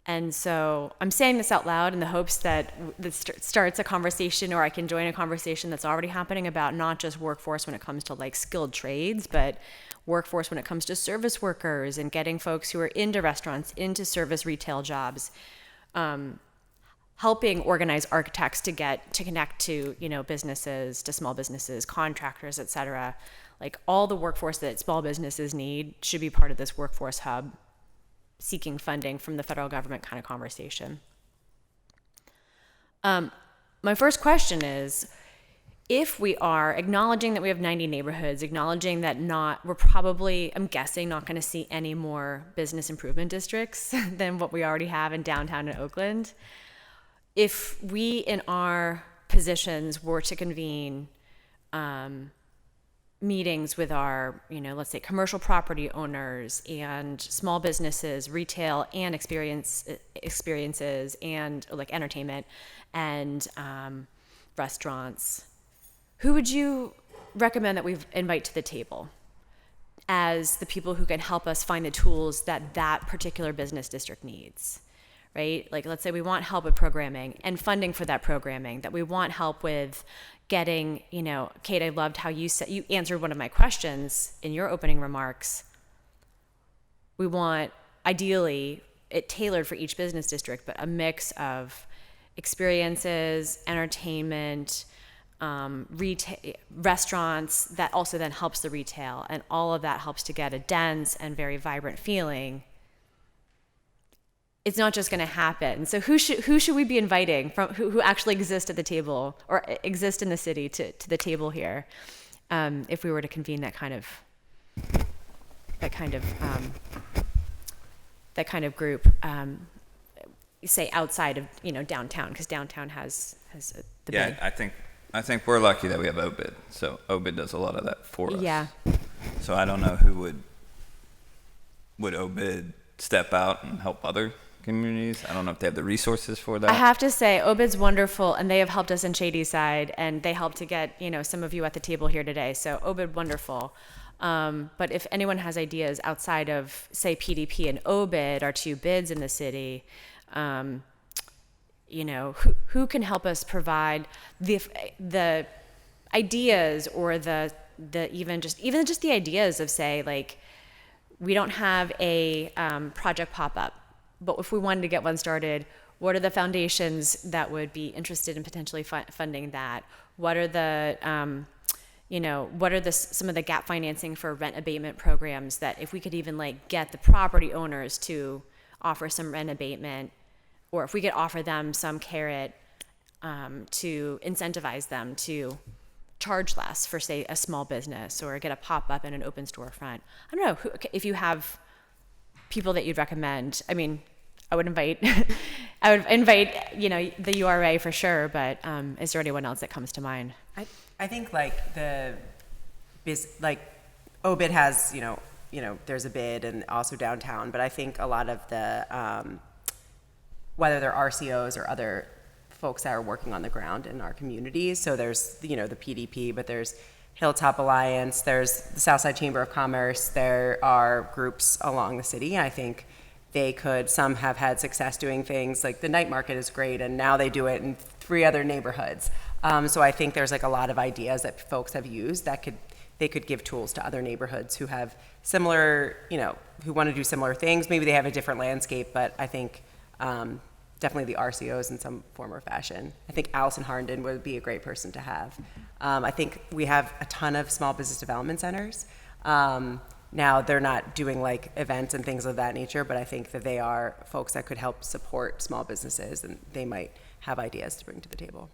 A: And so I'm saying this out loud in the hopes that this starts a conversation, or I can join a conversation that's already happening about not just workforce when it comes to like skilled trades, but workforce when it comes to service workers and getting folks who are into restaurants, into service retail jobs, helping organize architects to connect to, businesses, to small businesses, contractors, et cetera. Like all the workforce that small businesses need should be part of this workforce hub, seeking funding from the federal government kind of conversation. My first question is, if we are acknowledging that we have 90 neighborhoods, acknowledging that we're probably, I'm guessing, not going to see any more business improvement districts than what we already have in downtown and Oakland, if we in our positions were to convene meetings with our, let's say commercial property owners and small businesses, retail and experiences and like entertainment and restaurants, who would you recommend that we invite to the table as the people who can help us find the tools that particular business district needs? Right? Like, let's say we want help with programming and funding for that programming, that we want help with getting, Kate, I loved how you answered one of my questions in your opening remarks. We want, ideally, it tailored for each business district, but a mix of experiences, entertainment, retail, restaurants that also then helps the retail, and all of that helps to get a dense and very vibrant feeling. It's not just going to happen. So who should we be inviting from who actually exist at the table or exist in the city to the table here, if we were to convene that kind of group, say outside of downtown, because downtown has the big.
D: I think we're lucky that we have OBID. So OBID does a lot of that for us.
A: Yeah.
D: So I don't know who would OBID step out and help other communities. I don't know if they have the resources for that.
A: I have to say, OBID's wonderful, and they have helped us in Shadyside, and they helped to get some of you at the table here today. So OBID, wonderful. But if anyone has ideas outside of, say, PDP and OBID, our 2 bids in the city, who can help us provide the ideas, or the even just the ideas of, say, like, we don't have a project pop-up, but if we wanted to get one started, what are the foundations that would be interested in potentially funding that? What are the some of the gap financing for rent abatement programs that if we could even get the property owners to offer some rent abatement, or if we could offer them some carrot to incentivize them to charge less for, say, a small business, or get a pop-up in an open storefront. I don't know if you have people that you'd recommend. I mean, I would invite the URA for sure, but is there anyone else that comes to mind?
B: I think OBID has there's a bid, and also downtown, but I think a lot of the whether they're RCOs or other folks that are working on the ground in our communities. So there's the PDP, but there's Hilltop Alliance, there's the Southside Chamber of Commerce, there are groups along the city. I think some have had success doing things like the night market is great, and now they do it in 3 other neighborhoods. So I think there's a lot of ideas that folks have used that could they could give tools to other neighborhoods who have similar, who want to do similar things. Maybe they have a different landscape, but I think definitely the RCOs in some form or fashion. I think Allison Harnden would be a great person to have. I think we have a ton of small business development centers. Now they're not doing like events and things of that nature, but I think that they are folks that could help support small businesses, and they might have ideas to bring to the table.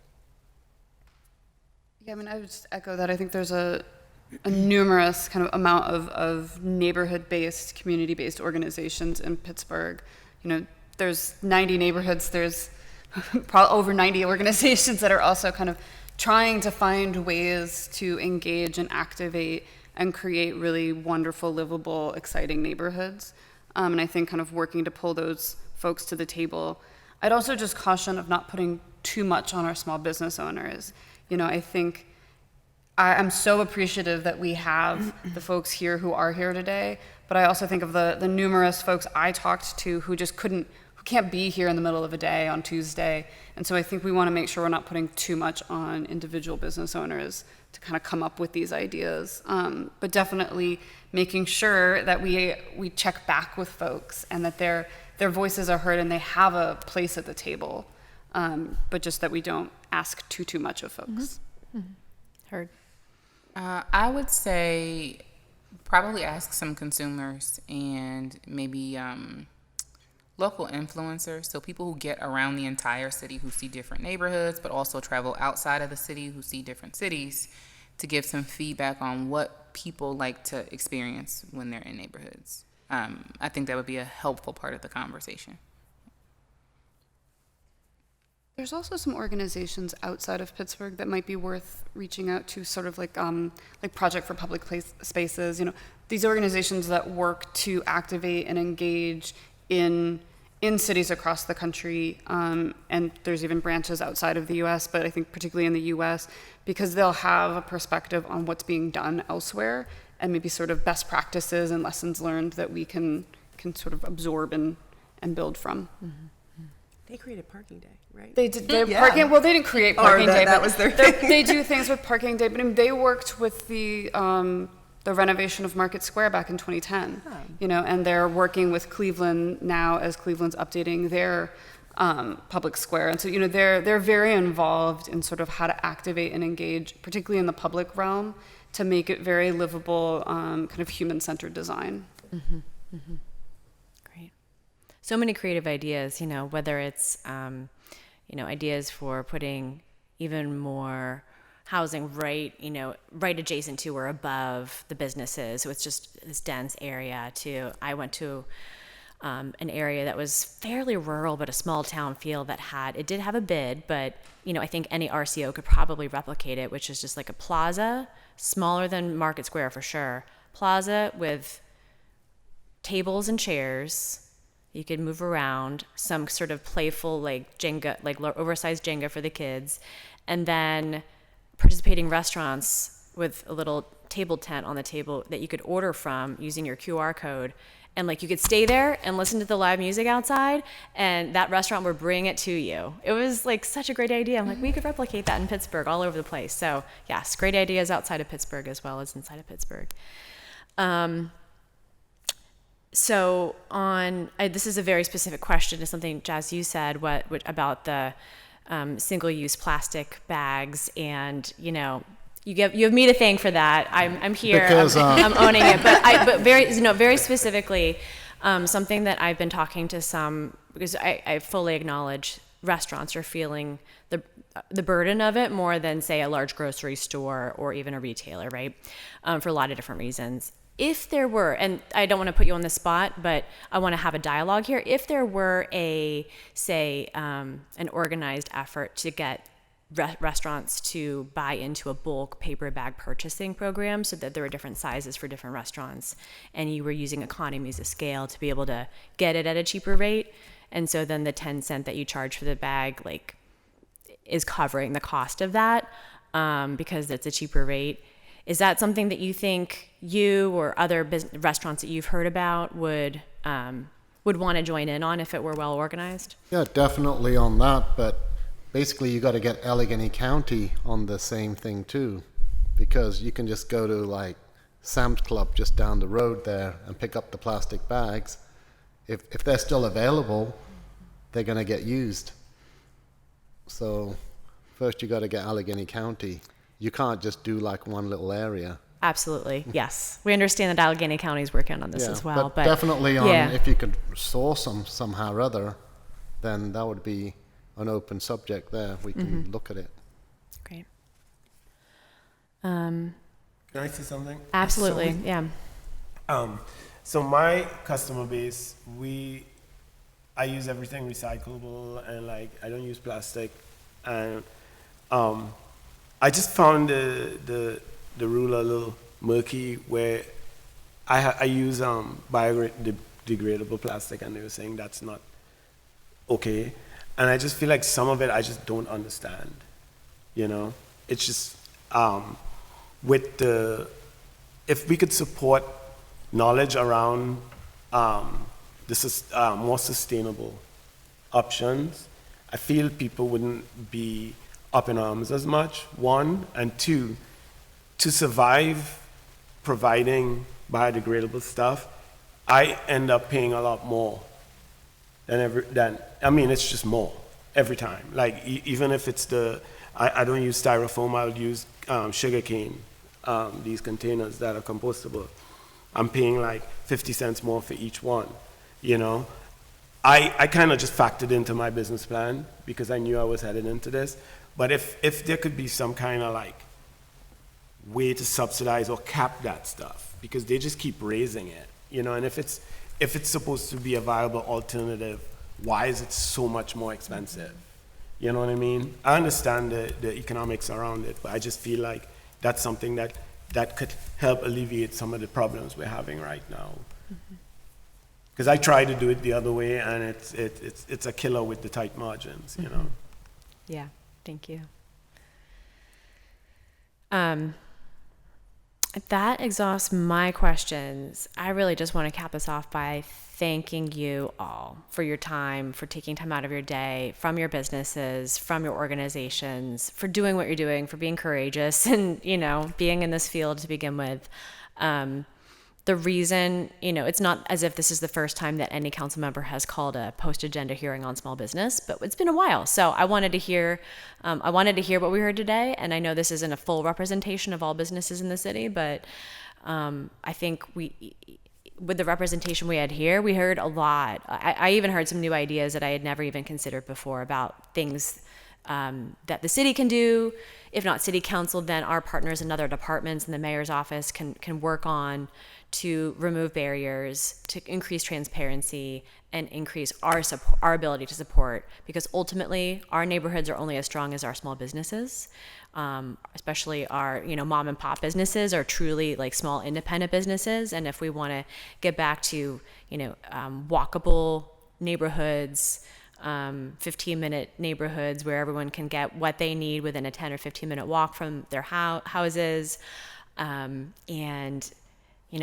C: Yeah, I mean, I would just echo that. I think there's a numerous kind of amount of neighborhood-based, community-based organizations in Pittsburgh. There's 90 neighborhoods. There's probably over 90 organizations that are also kind of trying to find ways to engage and activate and create really wonderful, livable, exciting neighborhoods. And I think kind of working to pull those folks to the table. I'd also just caution of not putting too much on our small business owners. I think I'm so appreciative that we have the folks here who are here today, but I also think of the numerous folks I talked to who just who can't be here in the middle of a day on Tuesday. And so I think we want to make sure we're not putting too much on individual business owners to kind of come up with these ideas. But definitely making sure that we check back with folks and that their voices are heard and they have a place at the table. But just that we don't ask too much of folks.
A: Mm-hmm. Heard.
G: I would say probably ask some consumers and maybe local influencers, so people who get around the entire city who see different neighborhoods, but also travel outside of the city who see different cities, to give some feedback on what people like to experience when they're in neighborhoods. I think that would be a helpful part of the conversation.
C: There's also some organizations outside of Pittsburgh that might be worth reaching out to, sort of like Project for Public Spaces. These organizations that work to activate and engage in cities across the country, and there's even branches outside of the U.S., but I think particularly in the U.S., because they'll have a perspective on what's being done elsewhere and maybe sort of best practices and lessons learned that we can sort of absorb and build from.
B: Mm-hmm. They created Parking Day, right?
C: They did. Parking. Well, they didn't create Parking Day,
B: that
C: but
B: was their thing.
C: They do things with Parking Day. But they worked with the renovation of Market Square back in 2010. Oh. And they're working with Cleveland now as Cleveland's updating their public square. And so they're very involved in sort of how to activate and engage, particularly in the public realm, to make it very livable, kind of human-centered design.
A: Mm-hmm. Mm-hmm. So many creative ideas, whether it's, ideas for putting even more housing right adjacent to or above the businesses. So it's just this dense area I went to an area that was fairly rural, but a small town feel that it did have a bid, but, I think any RCO could probably replicate it, which is just like a plaza, smaller than Market Square for sure, plaza with tables and chairs. You could move around, some sort of playful, like Jenga, like oversized Jenga for the kids, and then participating restaurants with a little table tent on the table that you could order from using your QR code. And like you could stay there and listen to the live music outside, and that restaurant would bring it to you. It was like such a great idea. I'm like, we could replicate that in Pittsburgh all over the place. So yes, great ideas outside of Pittsburgh as well as inside of Pittsburgh. So this is a very specific question to something, Jazz, you said, what about the single-use plastic bags, and you have me to thank for that. I'm here. Because, I'm owning it, but very specifically, something that I've been talking to some, because I fully acknowledge restaurants are feeling the burden of it more than, say, a large grocery store or even a retailer, right? For a lot of different reasons. If there were, and I don't want to put you on the spot, but I want to have a dialogue here. If there were an organized effort to get restaurants to buy into a bulk paper bag purchasing program, so that there were different sizes for different restaurants, and you were using economies of scale to be able to get it at a cheaper rate, and so then the 10 cent that you charge for the bag is covering the cost of that because it's a cheaper rate. Is that something that you think you or other restaurants that you've heard about would want to join in on if it were well organized?
F: Yeah, definitely on that, but basically you got to get Allegheny County on the same thing too. because you can just go to like Sam's Club just down the road there and pick up the plastic bags. If they're still available, they're going to get used. So first you got to get Allegheny County. You can't just do like one little area.
A: Absolutely, yes. We understand that Allegheny County is working on this as well.
F: But definitely on,
A: yeah.
F: if you could source them somehow or other, then that would be an open subject there. We can look at it.
A: Great.
E: Can I say something?
A: Absolutely, yeah.
E: So my customer base, I use everything recyclable, and like I don't use plastic, and I just found the rule a little murky where I use biodegradable plastic, and they were saying that's not okay, and I just feel like some of it I just don't understand. You know, it's just if we could support knowledge around more sustainable options, I feel people wouldn't be up in arms as much, one, and two, to survive providing biodegradable stuff, I end up paying a lot more it's just more every time. Like even if it's I don't use styrofoam, I'll use sugarcane, these containers that are compostable. I'm paying like 50 cents more for each one, you know? I kind of just factored into my business plan because I knew I was headed into this. But if there could be some kind of like way to subsidize or cap that stuff, because they just keep raising it, you know? And if it's supposed to be a viable alternative, why is it so much more expensive? You know what I mean? I understand the economics around it, but I just feel like that's something that could help alleviate some of the problems we're having right now. Because I tried to do it the other way, and it's a killer with the tight margins, you know.
A: Yeah, thank you. That exhausts my questions. I really just want to cap us off by thanking you all for your time, for taking time out of your day, from your businesses, from your organizations, for doing what you're doing, for being courageous and, you know, being in this field to begin with. The reason, you know, it's not as if this is the first time that any council member has called a post-agenda hearing on small business, but it's been a while. So I wanted to hear what we heard today. And I know this isn't a full representation of all businesses in the city, but I think with the representation we had here, we heard a lot. I even heard some new ideas that I had never even considered before about things that the city can do. If not city council, then our partners in other departments in the mayor's office can work on to remove barriers, to increase transparency, and increase our ability to support. Because ultimately, our neighborhoods are only as strong as our small businesses, especially our mom and pop businesses are truly like small independent businesses. And if we want to get back to walkable neighborhoods, 15-minute neighborhoods where everyone can get what they need within a 10 or 15-minute walk from their houses, and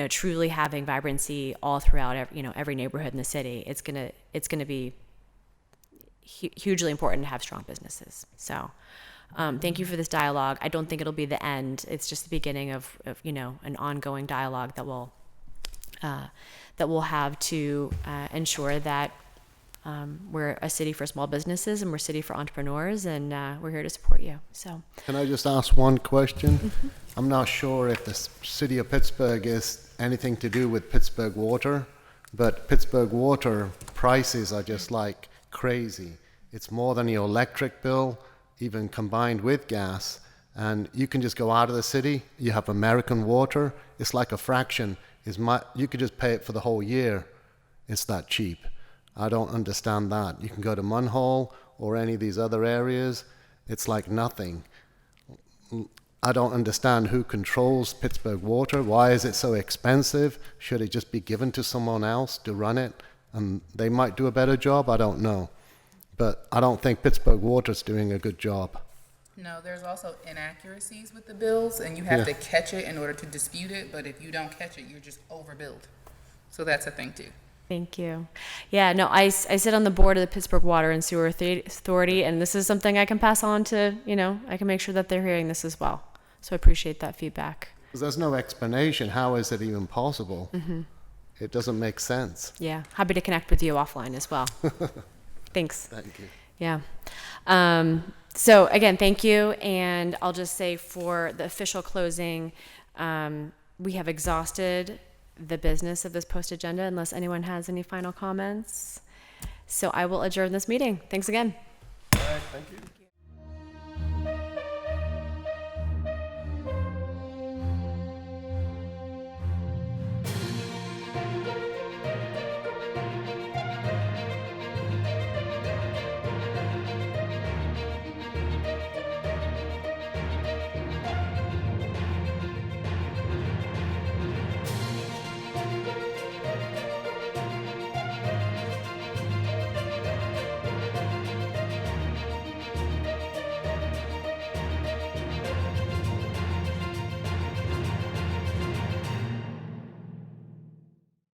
A: truly having vibrancy all throughout every neighborhood in the city, it's gonna be hugely important to have strong businesses. So thank you for this dialogue. I don't think it'll be the end. It's just the beginning of an ongoing dialogue that we'll have to ensure that we're a city for small businesses and we're a city for entrepreneurs, and we're here to support you. So
F: can I just ask one question? Mm-hmm. I'm not sure if the city of Pittsburgh is anything to do with Pittsburgh Water, but Pittsburgh Water prices are just like crazy. It's more than your electric bill, even combined with gas. And you can just go out of the city, you have American Water, it's like a fraction. You could just pay it for the whole year. It's that cheap. I don't understand that. You can go to Munhall or any of these other areas, it's like nothing. I don't understand who controls Pittsburgh Water. Why is it so expensive? Should it just be given to someone else to run it? And they might do a better job, I don't know. But I don't think Pittsburgh Water's doing a good job.
G: No, there's also inaccuracies with the bills, and you have to catch it in order to dispute it. But if you don't catch it, you're just overbilled. So that's a thing too.
A: Thank you. Yeah, no, I sit on the board of the Pittsburgh Water and Sewer Authority, and this is something I can pass on to, I can make sure that they're hearing this as well. So I appreciate that feedback.
F: 'Cause there's no explanation. How is it even possible? It doesn't make sense.
A: Yeah, happy to connect with you offline as well. Thanks.
F: Thank you.
A: Yeah. So again, thank you. And I'll just say for the official closing, we have exhausted the business of this post agenda unless anyone has any final comments. So I will adjourn this meeting. Thanks again.
E: All right, thank you.